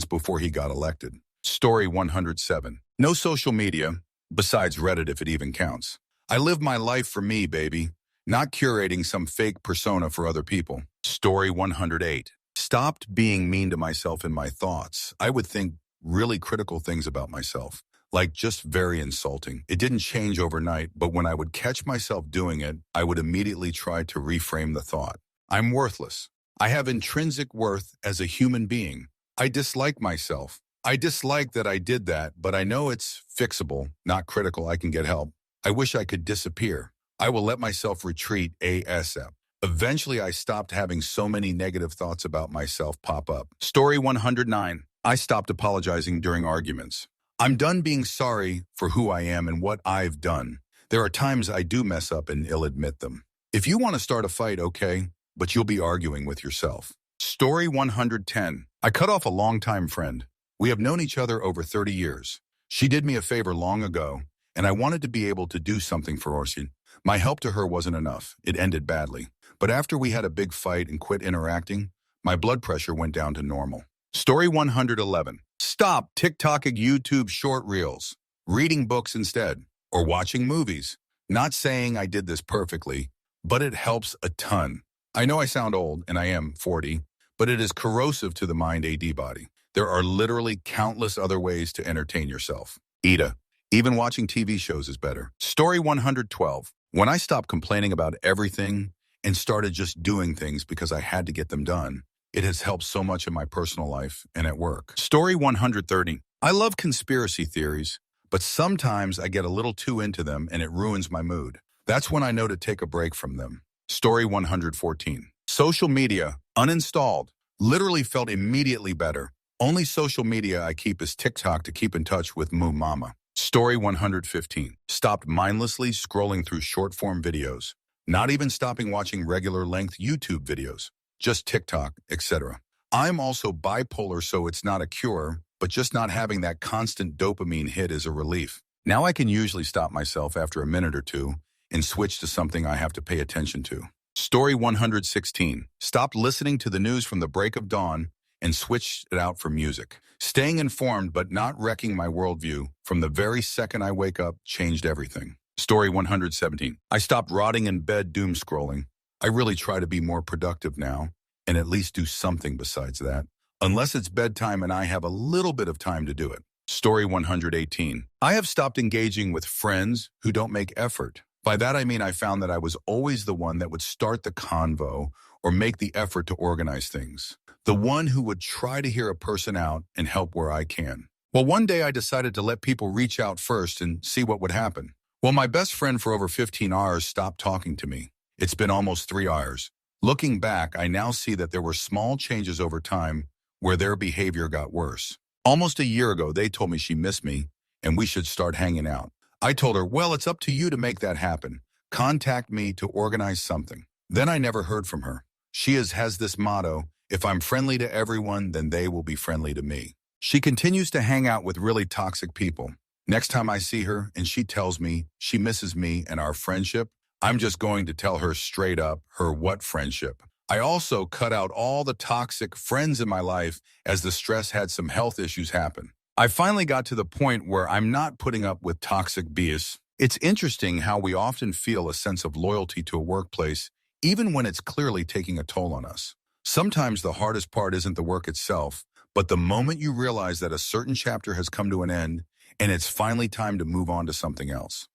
before he got elected. Story 107. No social media, besides Reddit if it even counts. I live my life for me, baby, not curating some fake persona for other people. Story 108. Stopped being mean to myself in my thoughts. I would think really critical things about myself. Like just very insulting. It didn't change overnight, but when I would catch myself doing it, I would immediately try to reframe the thought. I'm worthless. I have intrinsic worth as a human being. I dislike myself. I dislike that I did that, but I know it's fixable, not critical. I can get help. I wish I could disappear. I will let myself retreat ASAP. Eventually, I stopped having so many negative thoughts about myself pop up. Story 109. I stopped apologizing during arguments. I'm done being sorry for who I am and what I've done. There are times I do mess up and I'll admit them. If you want to start a fight, okay, but you'll be arguing with yourself. Story 110. I cut off a longtime friend. We have known each other over 30 years. She did me a favor long ago, and I wanted to be able to do something for her. My help to her wasn't enough. It ended badly. But after we had a big fight and quit interacting, my blood pressure went down to normal. Story 111. Stop TikToking YouTube short reels, reading books instead, or watching movies. Not saying I did this perfectly, but it helps a ton. I know I sound old, and I am 40, but it is corrosive to the mind AD body. There are literally countless other ways to entertain yourself. Even watching TV shows is better. Story 112. When I stopped complaining about everything and started just doing things because I had to get them done, it has helped so much in my personal life and at work. Story 130. I love conspiracy theories, but sometimes I get a little too into them and it ruins my mood. That's when I know to take a break from them. Story 114. Social media, uninstalled. Literally felt immediately better. Only social media I keep is TikTok to keep in touch with Moo Mama. Story 115. Stopped mindlessly scrolling through short-form videos. Not even stopping watching regular-length YouTube videos. Just TikTok, etc. I'm also bipolar, so it's not a cure, but just not having that constant dopamine hit is a relief. Now I can usually stop myself after a minute or two and switch to something I have to pay attention to. Story 116. Stopped listening to the news from the break of dawn and switched it out for music. Staying informed but not wrecking my worldview from the very second I wake up changed everything. Story 117. I stopped rotting in bed doom scrolling. I really try to be more productive now and at least do something besides that, unless it's bedtime and I have a little bit of time to do it. Story 118. I have stopped engaging with friends who don't make effort. By that I mean I found that I was always the one that would start the convo or make the effort to organize things. The one who would try to hear a person out and help where I can. Well, one day I decided to let people reach out first and see what would happen. Well, my best friend for over 15 hours stopped talking to me. It's been almost 3 hours. Looking back, I now see that there were small changes over time where their behavior got worse. Almost a year ago, they told me she missed me and we should start hanging out. I told her, well, it's up to you to make that happen. Contact me to organize something. Then I never heard from her. She has this motto, if I'm friendly to everyone, then they will be friendly to me. She continues to hang out with really toxic people. Next time I see her and she tells me she misses me and our friendship, I'm just going to tell her straight up her what friendship. I also cut out all the toxic friends in my life as the stress had some health issues happen. I finally got to the point where I'm not putting up with toxic BS. It's interesting how we often feel a sense of loyalty to a workplace, even when it's clearly taking a toll on us. Sometimes the hardest part isn't the work itself, but the moment you realize that a certain chapter has come to an end and it's finally time to move on to something else.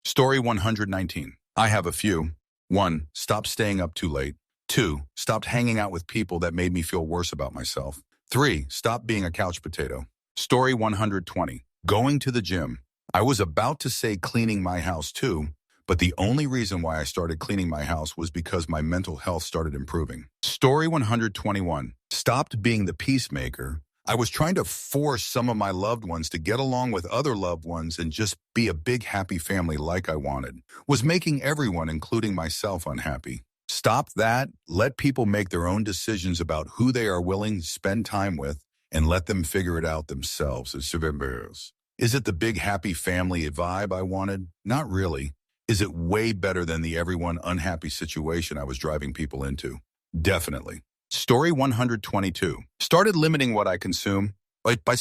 Story 119. I have a few. 1. Stopped staying up too late. 2. Stopped hanging out with people that made me feel worse about myself. 3. Stop being a couch potato. Story 120. Going to the gym. I was about to say cleaning my house too, but the only reason why I started cleaning my house was because my mental health started improving. Story 121. Stopped being the peacemaker. I was trying to force some of my loved ones to get along with other loved ones and just be a big happy family like I wanted. Was making everyone, including myself, unhappy. Stop that, let people make their own decisions about who they are willing to spend time with, and let them figure it out themselves. Is it the big happy family vibe I wanted? Not really. Is it way better than the everyone unhappy situation I was driving people into? Definitely. Story 122. Started limiting what I consume, like by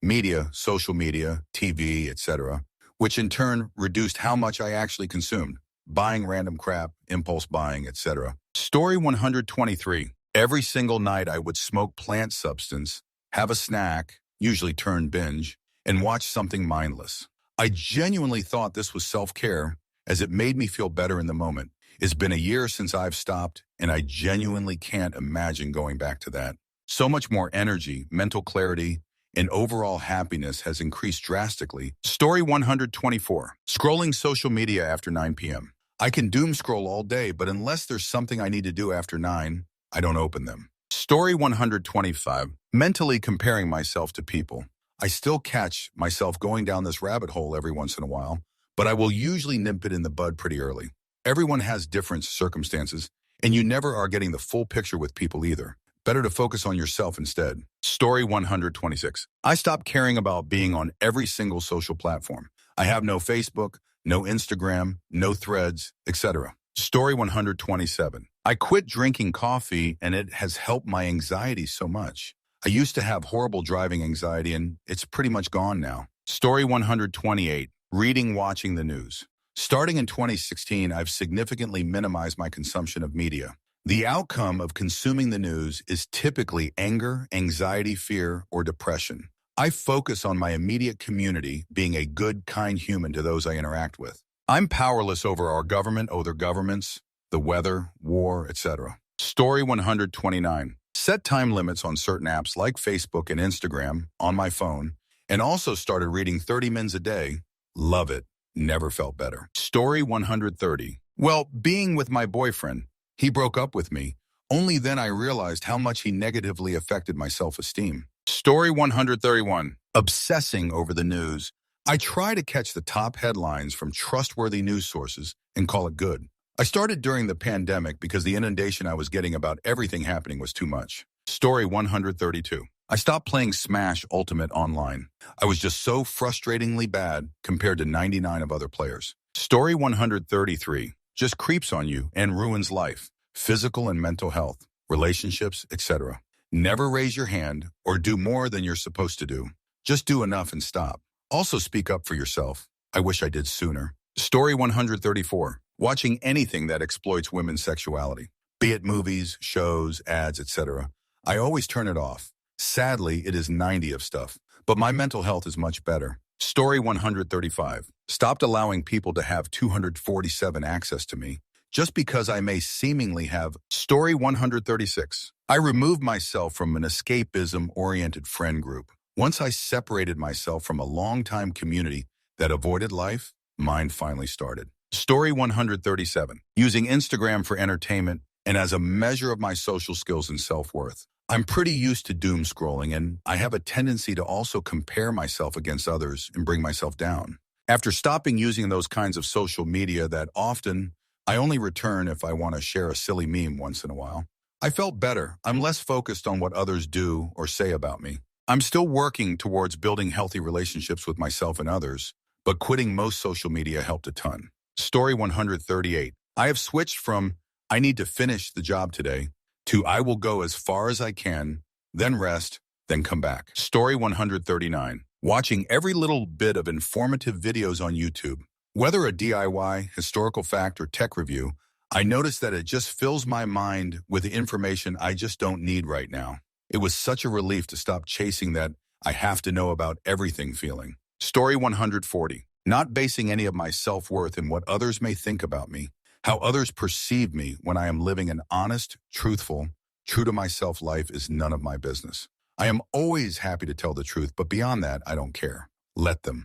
media, social media, TV, etc., which in turn reduced how much I actually consumed. Buying random crap, impulse buying, etc. Story 123. Every single night I would smoke plant substance, have a snack, usually turn binge, and watch something mindless. I genuinely thought this was self-care as it made me feel better in the moment. It's been a year since I've stopped, and I genuinely can't imagine going back to that. So much more energy, mental clarity, and overall happiness has increased drastically. Story 124. Scrolling social media after 9 p.m. I can doom scroll all day, but unless there's something I need to do after 9, I don't open them. Story 125. Mentally comparing myself to people. I still catch myself going down this rabbit hole every once in a while, but I will usually nip it in the bud pretty early. Everyone has different circumstances, and you never are getting the full picture with people either. Better to focus on yourself instead. Story 126. I stopped caring about being on every single social platform. I have no Facebook, no Instagram, no Threads, etc. Story 127. I quit drinking coffee, and it has helped my anxiety so much. I used to have horrible driving anxiety, and it's pretty much gone now. Story 128. Reading, watching the news. Starting in 2016, I've significantly minimized my consumption of media. The outcome of consuming the news is typically anger, anxiety, fear, or depression. I focus on my immediate community, being a good, kind human to those I interact with. I'm powerless over our government, other governments, the weather, war, etc. Story 129. Set time limits on certain apps like Facebook and Instagram on my phone, and also started reading 30 minutes a day. Love it. Never felt better. Story 130. Well, being with my boyfriend, he broke up with me. Only then I realized how much he negatively affected my self-esteem. Story 131. Obsessing over the news. I try to catch the top headlines from trustworthy news sources and call it good. I started during the pandemic because the inundation I was getting about everything happening was too much. Story 132. I stopped playing Smash Ultimate online. I was just so frustratingly bad compared to 99 of other players. Story 133. Just creeps on you and ruins life, physical and mental health, relationships, etc. Never raise your hand or do more than you're supposed to do. Just do enough and stop. Also speak up for yourself. I wish I did sooner. Story 134. Watching anything that exploits women's sexuality, be it movies, shows, ads, etc. I always turn it off. Sadly, it is 90 of stuff, but my mental health is much better. Story 135. Stopped allowing people to have 247 access to me just because I may seemingly have. Story 136. I removed myself from an escapism-oriented friend group. Once I separated myself from a long-time community that avoided life, mine finally started. Story 137. Using Instagram for entertainment and as a measure of my social skills and self-worth. I'm pretty used to doom scrolling, and I have a tendency to also compare myself against others and bring myself down. After stopping using those kinds of social media that often I only return if I want to share a silly meme once in a while, I felt better. I'm less focused on what others do or say about me. I'm still working towards building healthy relationships with myself and others, but quitting most social media helped a ton. Story 138. I have switched from I need to finish the job today to I will go as far as I can, then rest, then come back. Story 139. Watching every little bit of informative videos on YouTube. Whether a DIY, historical fact, or tech review, I notice that it just fills my mind with the information I just don't need right now. It was such a relief to stop chasing that I have to know about everything feeling. Story 140. Not basing any of my self-worth in what others may think about me. How others perceive me when I am living an honest, truthful, true to myself life is none of my business. I am always happy to tell the truth, but beyond that, I don't care. Let them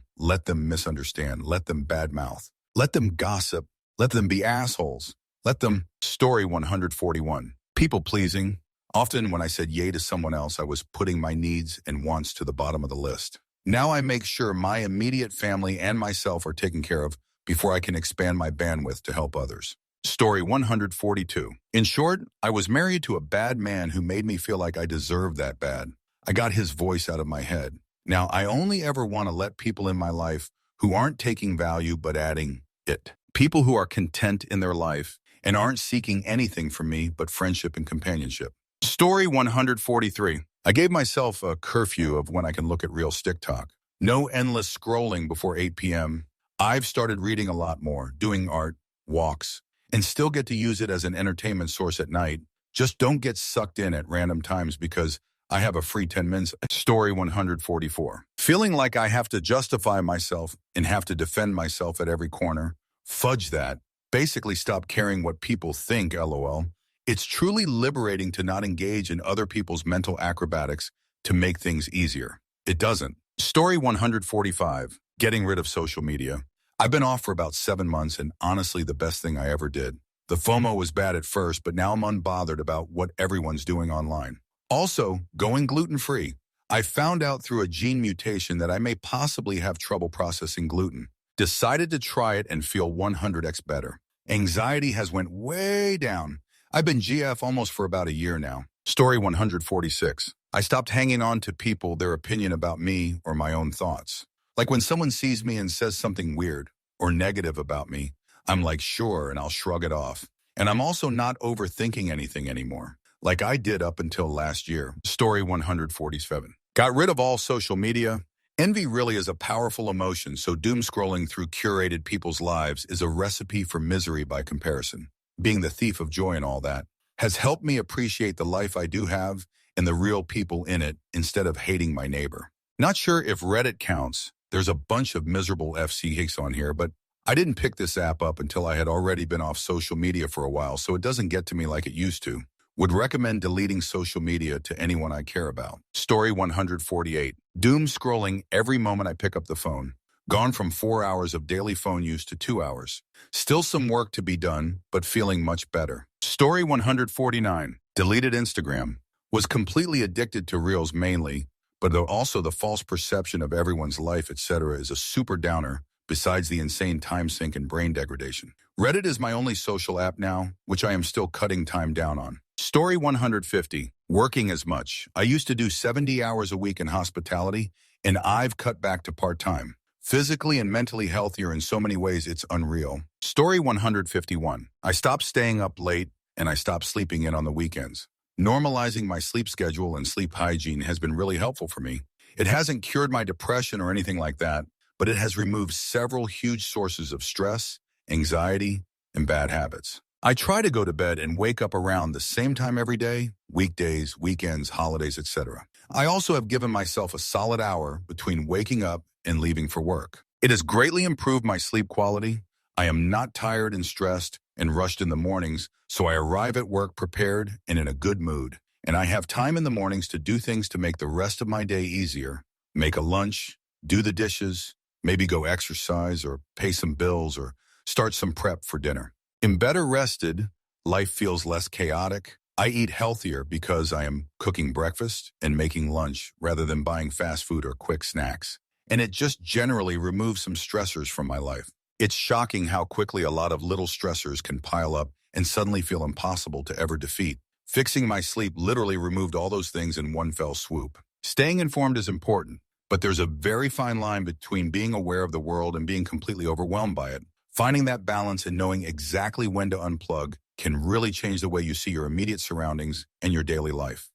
misunderstand, let them badmouth, let them gossip, let them be assholes, let them. Story 141. People pleasing. Often when I said yay to someone else, I was putting my needs and wants to the bottom of the list. Now I make sure my immediate family and myself are taken care of before I can expand my bandwidth to help others. Story 142. In short, I was married to a bad man who made me feel like I deserved that bad. I got his voice out of my head. Now, I only ever want to let people in my life who aren't taking value but adding it. People who are content in their life and aren't seeking anything from me but friendship and companionship. Story 143. I gave myself a curfew of when I can look at real stick talk. No endless scrolling before 8 p.m. I've started reading a lot more, doing art, walks, and still get to use it as an entertainment source at night. Just don't get sucked in at random times because I have a free 10 minutes. Story 144. Feeling like I have to justify myself and have to defend myself at every corner. Fudge that. Basically stop caring what people think, LOL. It's truly liberating to not engage in other people's mental acrobatics to make things easier. It doesn't. Story 145. Getting rid of social media. I've been off for about 7 months and honestly the best thing I ever did. The FOMO was bad at first, but now I'm unbothered about what everyone's doing online. Also, going gluten-free. I found out through a gene mutation that I may possibly have trouble processing gluten. Decided to try it and feel 100x better. Anxiety has went way down. I've been GF almost for about a year now. Story 146. I stopped hanging on to people, their opinion about me, or my own thoughts. Like when someone sees me and says something weird or negative about me, I'm like, sure, and I'll shrug it off. And I'm also not overthinking anything anymore, like I did up until last year. Story 147. Got rid of all social media. Envy really is a powerful emotion, so doom scrolling through curated people's lives is a recipe for misery by comparison. Being the thief of joy and all that has helped me appreciate the life I do have and the real people in it instead of hating my neighbor. Not sure if Reddit counts. There's a bunch of miserable FCs on here, but I didn't pick this app up until I had already been off social media for a while, so it doesn't get to me like it used to. Would recommend deleting social media to anyone I care about. Story 148. Doom scrolling every moment I pick up the phone. Gone from 4 hours of daily phone use to 2 hours. Still some work to be done, but feeling much better. Story 149. Deleted Instagram. Was completely addicted to Reels mainly, but also the false perception of everyone's life, etc. is a super downer, besides the insane time sink and brain degradation. Reddit is my only social app now, which I am still cutting time down on. Story 150. Working as much. I used to do 70 hours a week in hospitality, and I've cut back to part-time. Physically and mentally healthier in so many ways, it's unreal. Story 151. I stopped staying up late, and I stopped sleeping in on the weekends. Normalizing my sleep schedule and sleep hygiene has been really helpful for me. It hasn't cured my depression or anything like that, but it has removed several huge sources of stress, anxiety, and bad habits. I try to go to bed and wake up around the same time every day, weekdays, weekends, holidays, etc. I also have given myself a solid hour between waking up and leaving for work. It has greatly improved my sleep quality. I am not tired and stressed and rushed in the mornings, so I arrive at work prepared and in a good mood. And I have time in the mornings to do things to make the rest of my day easier. Make a lunch, do the dishes, maybe go exercise or pay some bills or start some prep for dinner. I'm better rested, life feels less chaotic. I eat healthier because I am cooking breakfast and making lunch rather than buying fast food or quick snacks. And it just generally removes some stressors from my life. It's shocking how quickly a lot of little stressors can pile up and suddenly feel impossible to ever defeat. Fixing my sleep literally removed all those things in one fell swoop. Staying informed is important, but there's a very fine line between being aware of the world and being completely overwhelmed by it. Finding that balance and knowing exactly when to unplug can really change the way you see your immediate surroundings and your daily life.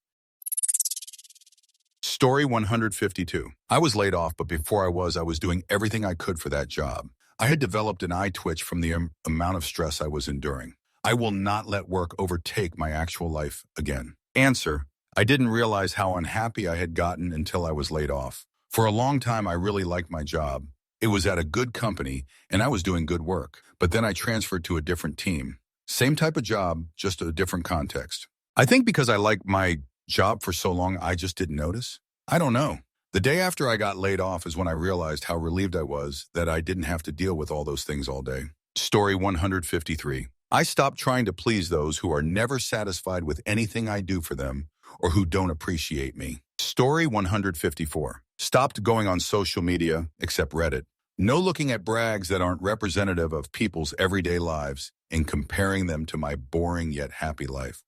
Story 152. I was laid off, but before I was doing everything I could for that job. I had developed an eye twitch from the amount of stress I was enduring. I will not let work overtake my actual life again. Answer: I didn't realize how unhappy I had gotten until I was laid off. For a long time, I really liked my job. It was at a good company, and I was doing good work. But then I transferred to a different team. Same type of job, just a different context. I think because I liked my job for so long, I just didn't notice. I don't know. The day after I got laid off is when I realized how relieved I was that I didn't have to deal with all those things all day. Story 153. I stopped trying to please those who are never satisfied with anything I do for them or who don't appreciate me. Story 154. Stopped going on social media, except Reddit. No looking at brags that aren't representative of people's everyday lives and comparing them to my boring yet happy life.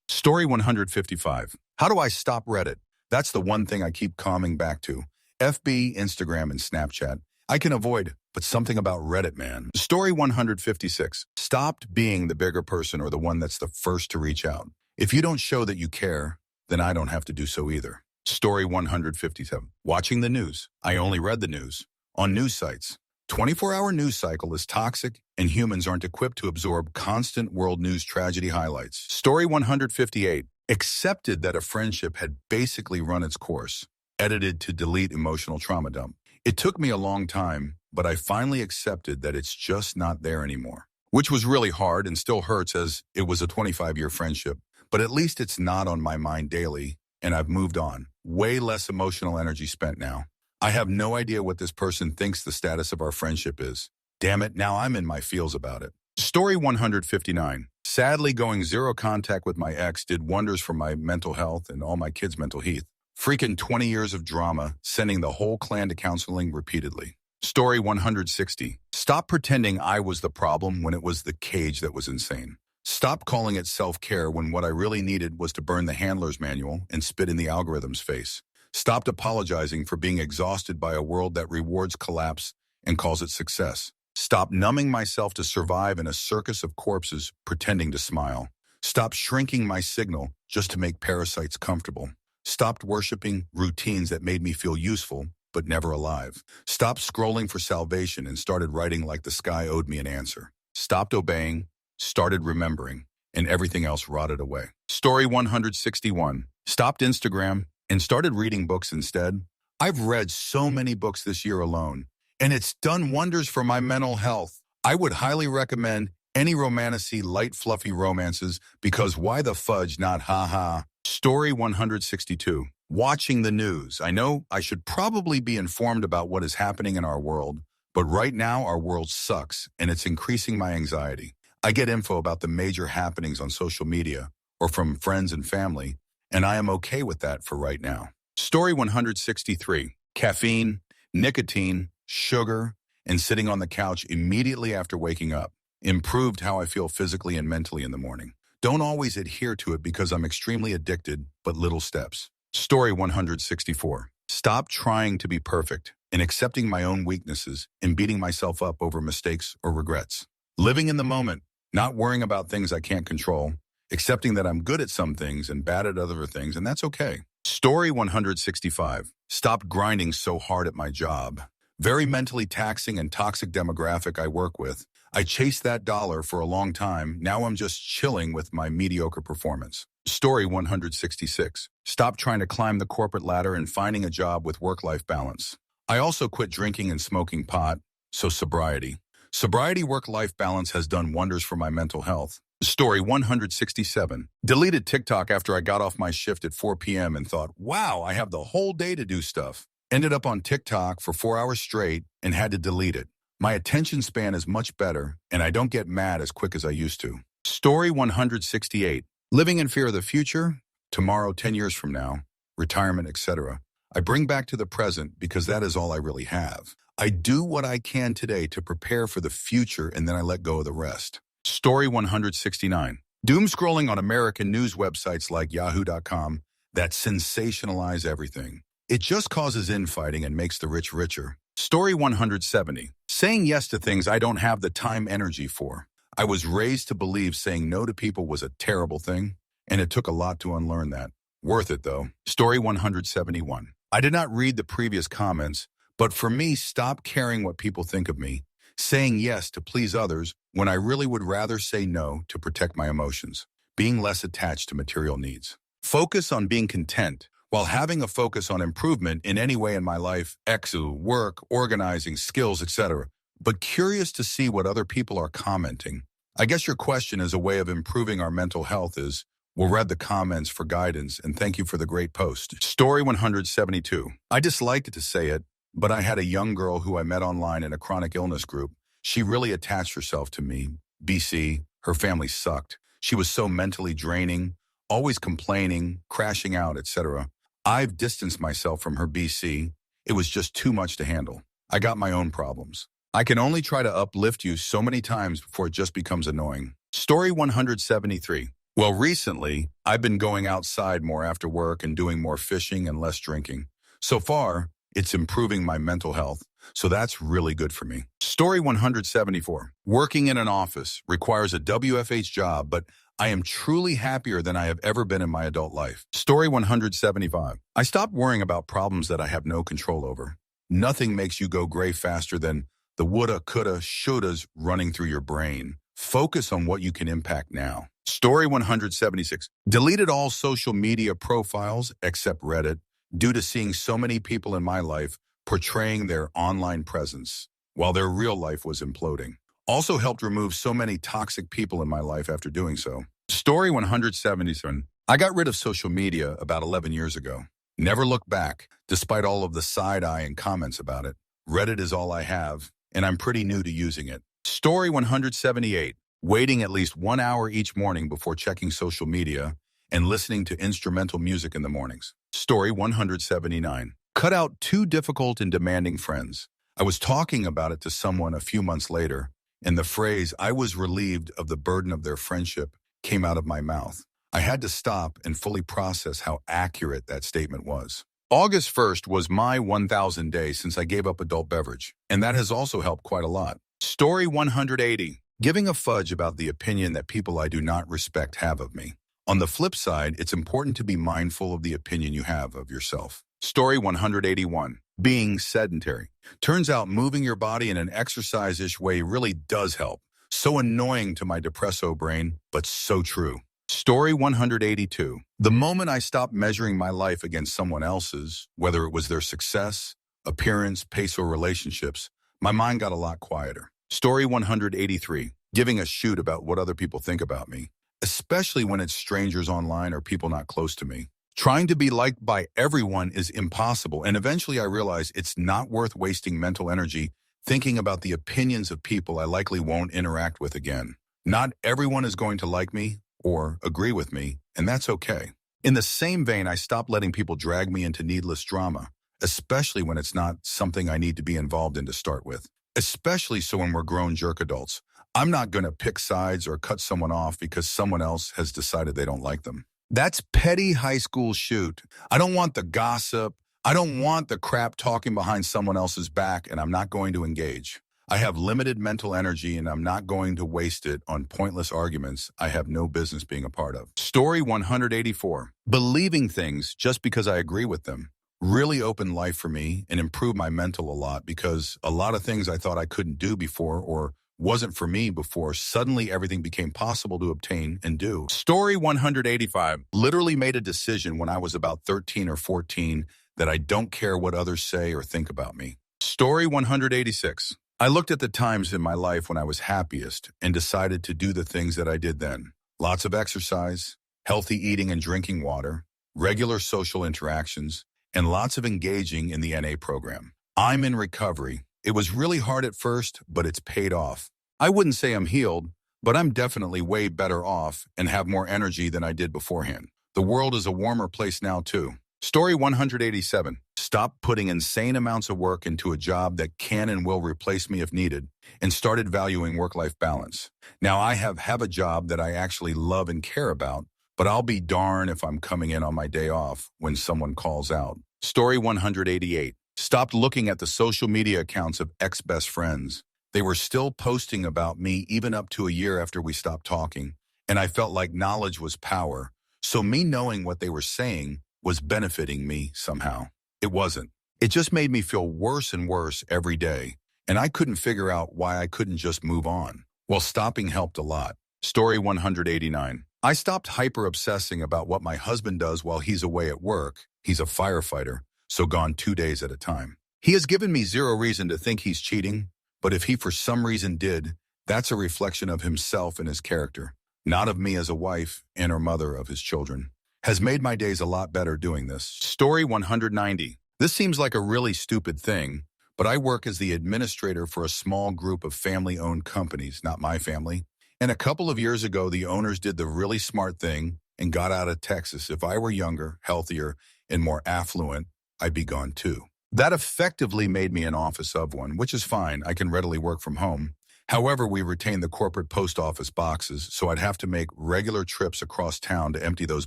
Story 155. How do I stop Reddit? That's the one thing I keep coming back to. FB, Instagram, and Snapchat I can avoid, but something about Reddit, man. Story 156. Stopped being the bigger person or the one that's the first to reach out. If you don't show that you care, then I don't have to do so either. Story 157. Watching the news. I only read the news on news sites. 24-hour news cycle is toxic, and humans aren't equipped to absorb constant world news tragedy highlights. Story 158. Accepted that a friendship had basically run its course. Edited to delete emotional trauma dump. It took me a long time, but I finally accepted that it's just not there anymore. Which was really hard and still hurts as it was a 25-year friendship. But at least it's not on my mind daily, and I've moved on. Way less emotional energy spent now. I have no idea what this person thinks the status of our friendship is. Damn it, now I'm in my feels about it. Story 159. Sadly, going zero contact with my ex did wonders for my mental health and all my kids' mental health. Freaking 20 years of drama, sending the whole clan to counseling repeatedly. Story 160. Stop pretending I was the problem when it was the cage that was insane. Stop calling it self-care when what I really needed was to burn the handler's manual and spit in the algorithm's face. Stopped apologizing for being exhausted by a world that rewards collapse and calls it success. Stop numbing myself to survive in a circus of corpses pretending to smile. Stop shrinking my signal just to make parasites comfortable. Stopped worshiping routines that made me feel useful but never alive. Stopped scrolling for salvation and started writing like the sky owed me an answer. Stopped obeying, started remembering, and everything else rotted away. Story 161. Stopped Instagram and started reading books instead. I've read so many books this year alone, and it's done wonders for my mental health. I would highly recommend Any romantasy, light, fluffy romances, because why the fudge not haha? Story 162. Watching the news. I know I should probably be informed about what is happening in our world, but right now our world sucks and it's increasing my anxiety. I get info about the major happenings on social media or from friends and family, and I am okay with that for right now. Story 163. Caffeine, nicotine, sugar, and sitting on the couch immediately after waking up improved how I feel physically and mentally in the morning. Don't always adhere to it because I'm extremely addicted, but little steps. Story 164. Stop trying to be perfect and accepting my own weaknesses and beating myself up over mistakes or regrets. Living in the moment, not worrying about things I can't control, accepting that I'm good at some things and bad at other things, and that's okay. Story 165. Stop grinding so hard at my job. Very mentally taxing and toxic demographic I work with. I chased that dollar for a long time. Now I'm just chilling with my mediocre performance. Story 166. Stop trying to climb the corporate ladder and finding a job with work-life balance. I also quit drinking and smoking pot, so sobriety. Sobriety work-life balance has done wonders for my mental health. Story 167. Deleted TikTok after I got off my shift at 4 p.m. and thought, wow, I have the whole day to do stuff. Ended up on TikTok for 4 hours straight and had to delete it. My attention span is much better, and I don't get mad as quick as I used to. Story 168. Living in fear of the future, tomorrow, 10 years from now, retirement, etc. I bring back to the present because that is all I really have. I do what I can today to prepare for the future, and then I let go of the rest. Story 169. Doom scrolling on American news websites like yahoo.com that sensationalize everything. It just causes infighting and makes the rich richer. Story 170. Saying yes to things I don't have the time energy for. I was raised to believe saying no to people was a terrible thing, and it took a lot to unlearn that. Worth it, though. Story 171. I did not read the previous comments, but for me, stop caring what people think of me, saying yes to please others when I really would rather say no to protect my emotions, being less attached to material needs. Focus on being content, while having a focus on improvement in any way in my life, work, organizing, skills, etc. But curious to see what other people are commenting. I guess your question as a way of improving our mental health is, we'll read the comments for guidance and thank you for the great post. Story 172. I disliked to say it, but I had a young girl who I met online in a chronic illness group. She really attached herself to me. BC, her family sucked. She was so mentally draining, always complaining, crashing out, etc. I've distanced myself from her BC. It was just too much to handle. I got my own problems. I can only try to uplift you so many times before it just becomes annoying. Story 173. Well, recently, I've been going outside more after work and doing more fishing and less drinking. So far, it's improving my mental health, so that's really good for me. Story 174. Working in an office requires a WFH job, but I am truly happier than I have ever been in my adult life. Story 175. I stopped worrying about problems that I have no control over. Nothing makes you go gray faster than the woulda, coulda, shouldas running through your brain. Focus on what you can impact now. Story 176. Deleted all social media profiles except Reddit due to seeing so many people in my life portraying their online presence while their real life was imploding. Also helped remove so many toxic people in my life after doing so. Story 177. I got rid of social media about 11 years ago. Never looked back, despite all of the side-eye and comments about it. Reddit is all I have, and I'm pretty new to using it. Story 178. Waiting at least 1 hour each morning before checking social media and listening to instrumental music in the mornings. Story 179. Cut out 2 difficult and demanding friends. I was talking about it to someone a few months later, and the phrase, I was relieved of the burden of their friendship, came out of my mouth. I had to stop and fully process how accurate that statement was. August 1st was my 1,000 days since I gave up adult beverage, and that has also helped quite a lot. Story 180. Giving a fudge about the opinion that people I do not respect have of me. On the flip side, it's important to be mindful of the opinion you have of yourself. Story 181. Being sedentary. Turns out moving your body in an exercise-ish way really does help. So annoying to my depresso brain, but so true. Story 182. The moment I stopped measuring my life against someone else's, whether it was their success, appearance, pace, or relationships, my mind got a lot quieter. Story 183. giving a shoot about what other people think about me, especially when it's strangers online or people not close to me. Trying to be liked by everyone is impossible, and eventually I realize it's not worth wasting mental energy thinking about the opinions of people I likely won't interact with again. Not everyone is going to like me or agree with me, and that's okay. In the same vein, I stopped letting people drag me into needless drama, especially when it's not something I need to be involved in to start with. Especially so when we're grown jerk adults. I'm not going to pick sides or cut someone off because someone else has decided they don't like them. That's petty high school shoot. I don't want the gossip. I don't want the crap talking behind someone else's back, and I'm not going to engage. I have limited mental energy, and I'm not going to waste it on pointless arguments I have no business being a part of. Story 184. Believing things just because I agree with them really opened life for me and improved my mental a lot, because a lot of things I thought I couldn't do before or wasn't for me before, suddenly everything became possible to obtain and do. Story 185. Literally made a decision when I was about 13 or 14 that I don't care what others say or think about me. Story 186. I looked at the times in my life when I was happiest and decided to do the things that I did then. Lots of exercise, healthy eating and drinking water, regular social interactions, and lots of engaging in the NA program. I'm in recovery. It was really hard at first, but it's paid off. I wouldn't say I'm healed, but I'm definitely way better off and have more energy than I did beforehand. The world is a warmer place now too. Story 187. Stop putting insane amounts of work into a job that can and will replace me if needed, and started valuing work-life balance. Now I have a job that I actually love and care about, but I'll be darned if I'm coming in on my day off when someone calls out. Story 188. Stopped looking at the social media accounts of ex-best friends. They were still posting about me even up to a year after we stopped talking, and I felt like knowledge was power. So me knowing what they were saying was benefiting me somehow. It wasn't. It just made me feel worse and worse every day, and I couldn't figure out why I couldn't just move on. Well, stopping helped a lot. Story 189. I stopped hyper-obsessing about what my husband does while he's away at work. He's a firefighter, so gone 2 days at a time. He has given me zero reason to think he's cheating, but if he for some reason did, that's a reflection of himself and his character, not of me as a wife and or mother of his children. Has made my days a lot better doing this. Story 190. This seems like a really stupid thing, but I work as the administrator for a small group of family-owned companies, not my family. And a couple of years ago, the owners did the really smart thing and got out of Texas. If I were younger, healthier, and more affluent, I'd be gone too. That effectively made me an office of one, which is fine. I can readily work from home. However, we retain the corporate post office boxes, so I'd have to make regular trips across town to empty those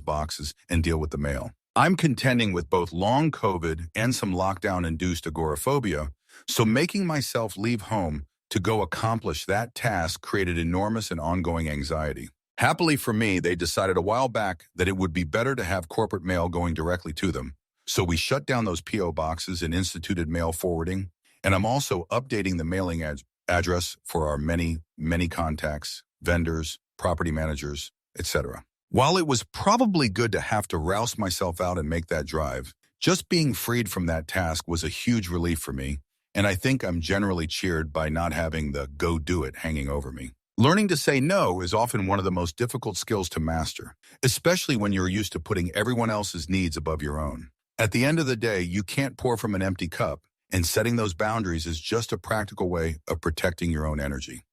boxes and deal with the mail. I'm contending with both long COVID and some lockdown-induced agoraphobia, so making myself leave home to go accomplish that task created enormous and ongoing anxiety. Happily for me, they decided a while back that it would be better to have corporate mail going directly to them. So we shut down those P.O. boxes and instituted mail forwarding, and I'm also updating the mailing address for our many contacts, vendors, property managers, etc. While it was probably good to have to rouse myself out and make that drive, just being freed from that task was a huge relief for me, and I think I'm generally cheered by not having the go do it hanging over me. Learning to say no is often one of the most difficult skills to master, especially when you're used to putting everyone else's needs above your own. At the end of the day, you can't pour from an empty cup, and setting those boundaries is just a practical way of protecting your own energy.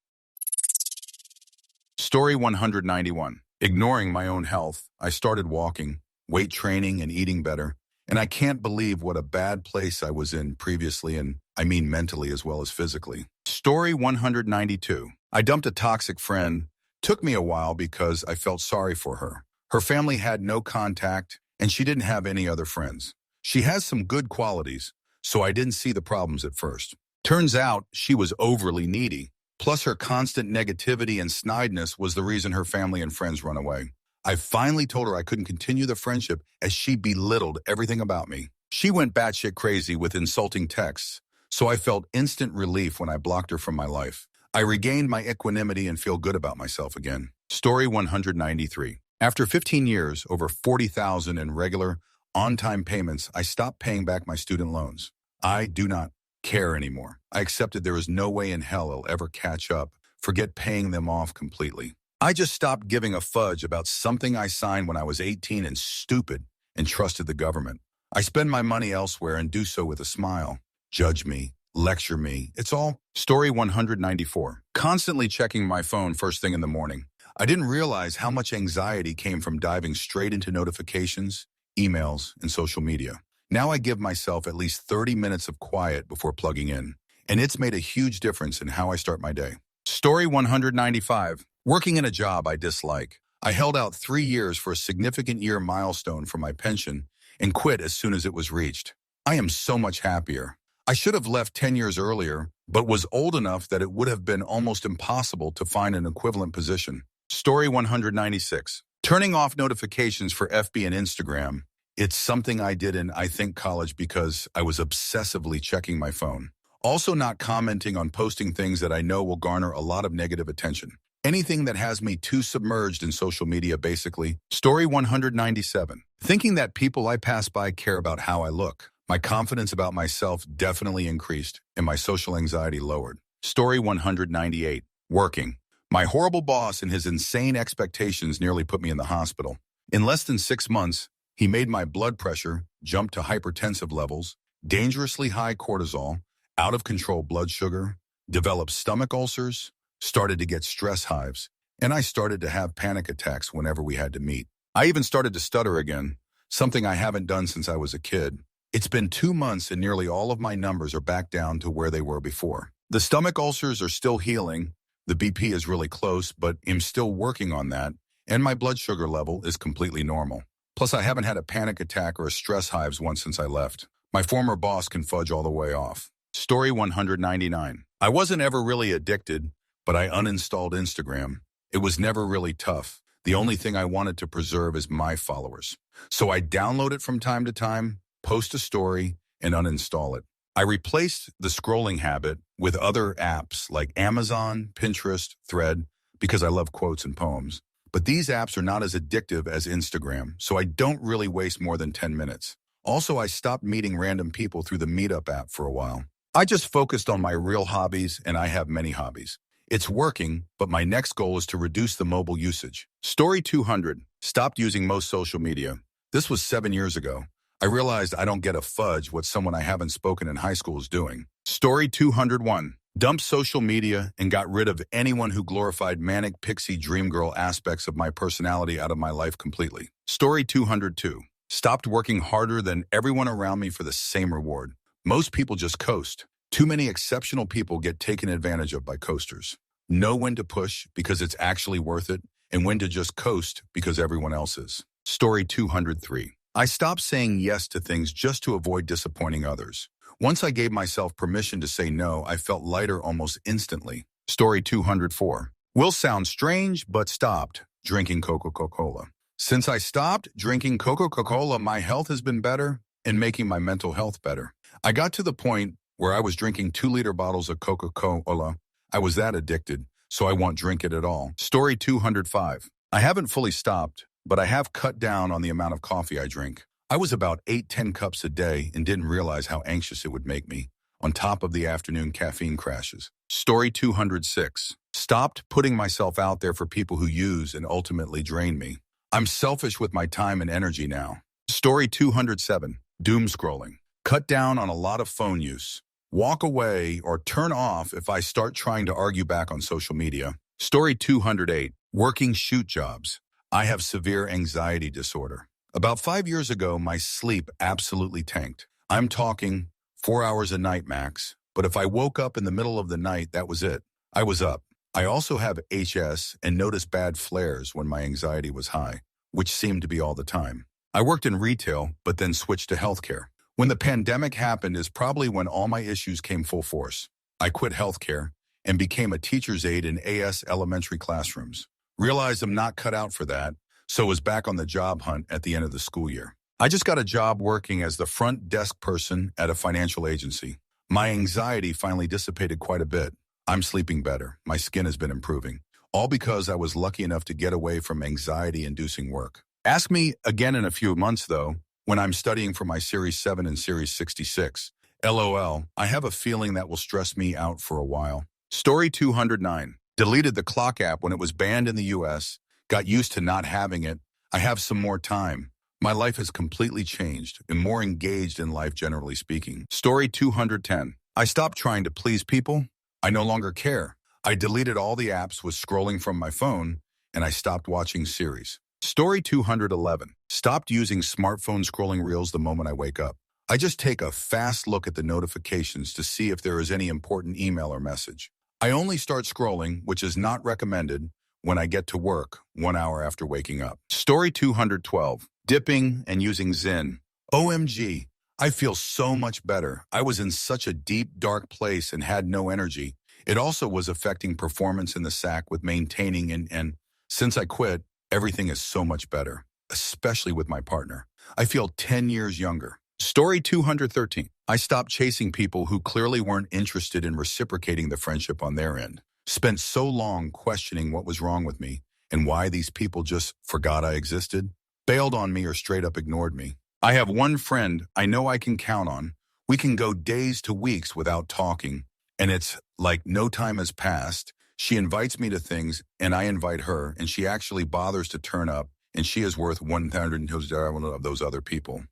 Story 191. Ignoring my own health, I started walking, weight training, and eating better, and I can't believe what a bad place I was in previously, and I mean mentally as well as physically. Story 192. I dumped a toxic friend. Took me a while because I felt sorry for her. Her family had no contact, and she didn't have any other friends. She has some good qualities, so I didn't see the problems at first. Turns out she was overly needy. Plus her constant negativity and snideness was the reason her family and friends run away. I finally told her I couldn't continue the friendship as she belittled everything about me. She went batshit crazy with insulting texts, so I felt instant relief when I blocked her from my life. I regained my equanimity and feel good about myself again. Story 193. After 15 years, over $40,000 in regular, on-time payments, I stopped paying back my student loans. I do not care anymore. I accepted there is no way in hell I'll ever catch up forget paying them off completely. I just stopped giving a fudge about something I signed when I was 18 and stupid and trusted the government. I spend my money elsewhere and do so with a smile. Judge me, lecture me, it's all. Story 194. Constantly checking my phone first thing in the morning. I didn't realize how much anxiety came from diving straight into notifications, emails, and social media. Now I give myself at least 30 minutes of quiet before plugging in, and it's made a huge difference in how I start my day. Story 195. Working in a job I dislike. I held out 3 years for a significant year milestone for my pension and quit as soon as it was reached. I am so much happier. I should have left 10 years earlier, but was old enough that it would have been almost impossible to find an equivalent position. Story 196. Turning off notifications for FB and Instagram. It's something I did in, I think, college because I was obsessively checking my phone. Also not commenting on posting things that I know will garner a lot of negative attention. Anything that has me too submerged in social media, basically. Story 197. Thinking that people I pass by care about how I look. My confidence about myself definitely increased and my social anxiety lowered. Story 198. Working. My horrible boss and his insane expectations nearly put me in the hospital. In less than 6 months, he made my blood pressure jump to hypertensive levels, dangerously high cortisol, out of control blood sugar, developed stomach ulcers, started to get stress hives, and I started to have panic attacks whenever we had to meet. I even started to stutter again, something I haven't done since I was a kid. It's been 2 months and nearly all of my numbers are back down to where they were before. The stomach ulcers are still healing, the BP is really close, but I'm still working on that, and my blood sugar level is completely normal. Plus, I haven't had a panic attack or a stress hives once since I left. My former boss can fudge all the way off. Story 199. I wasn't ever really addicted, but I uninstalled Instagram. It was never really tough. The only thing I wanted to preserve is my followers. So I download it from time to time, post a story, and uninstall it. I replaced the scrolling habit with other apps like Amazon, Pinterest, Thread, because I love quotes and poems. But these apps are not as addictive as Instagram, so I don't really waste more than 10 minutes. Also, I stopped meeting random people through the Meetup app for a while. I just focused on my real hobbies, and I have many hobbies. It's working, but my next goal is to reduce the mobile usage. Story 200. Stopped using most social media. This was 7 years ago. I realized I don't get a fudge what someone I haven't spoken in high school is doing. Story 201. Dumped social media and got rid of anyone who glorified manic pixie dream girl aspects of my personality out of my life completely. Story 202. Stopped working harder than everyone around me for the same reward. Most people just coast. Too many exceptional people get taken advantage of by coasters. Know when to push because it's actually worth it, and when to just coast because everyone else is. Story 203. I stopped saying yes to things just to avoid disappointing others. Once I gave myself permission to say no, I felt lighter almost instantly. Story 204. Will sound strange, but stopped drinking Coca-Cola. Since I stopped drinking Coca-Cola, my health has been better and making my mental health better. I got to the point where I was drinking 2-liter bottles of Coca-Cola. I was that addicted, so I won't drink it at all. Story 205. I haven't fully stopped, but I have cut down on the amount of coffee I drink. I was about 8-10 cups a day and didn't realize how anxious it would make me, on top of the afternoon caffeine crashes. Story 206. Stopped putting myself out there for people who use and ultimately drain me. I'm selfish with my time and energy now. Story 207. Doom scrolling. Cut down on a lot of phone use. Walk away or turn off if I start trying to argue back on social media. Story 208. Working shoot jobs. I have severe anxiety disorder. About 5 years ago, my sleep absolutely tanked. I'm talking 4 hours a night max, but if I woke up in the middle of the night, that was it. I was up. I also have HS and noticed bad flares when my anxiety was high, which seemed to be all the time. I worked in retail, but then switched to healthcare. When the pandemic happened is probably when all my issues came full force. I quit healthcare and became a teacher's aide in AS elementary classrooms. Realized I'm not cut out for that, so was back on the job hunt at the end of the school year. I just got a job working as the front desk person at a financial agency. My anxiety finally dissipated quite a bit. I'm sleeping better. My skin has been improving. All because I was lucky enough to get away from anxiety-inducing work. Ask me again in a few months, though, when I'm studying for my Series 7 and Series 66. LOL, I have a feeling that will stress me out for a while. Story 209. Deleted the clock app when it was banned in the US. Got used to not having it. I have some more time. My life has completely changed and more engaged in life generally speaking. Story 210. I stopped trying to please people. I no longer care. I deleted all the apps with scrolling from my phone and I stopped watching series. Story 211. Stopped using smartphone scrolling reels the moment I wake up. I just take a fast look at the notifications to see if there is any important email or message. I only start scrolling, which is not recommended, when I get to work 1 hour after waking up. Story 212. Dipping and using Zen. OMG, I feel so much better. I was in such a deep, dark place and had no energy. It also was affecting performance in the sack with maintaining and since I quit, everything is so much better, especially with my partner. I feel 10 years younger. Story 213. I stopped chasing people who clearly weren't interested in reciprocating the friendship on their end. Spent so long questioning what was wrong with me and why these people just forgot I existed, bailed on me or straight up ignored me. I have one friend I know I can count on. We can go days to weeks without talking, and it's like no time has passed. She invites me to things, and I invite her, and she actually bothers to turn up, and she is worth 100 of those other people.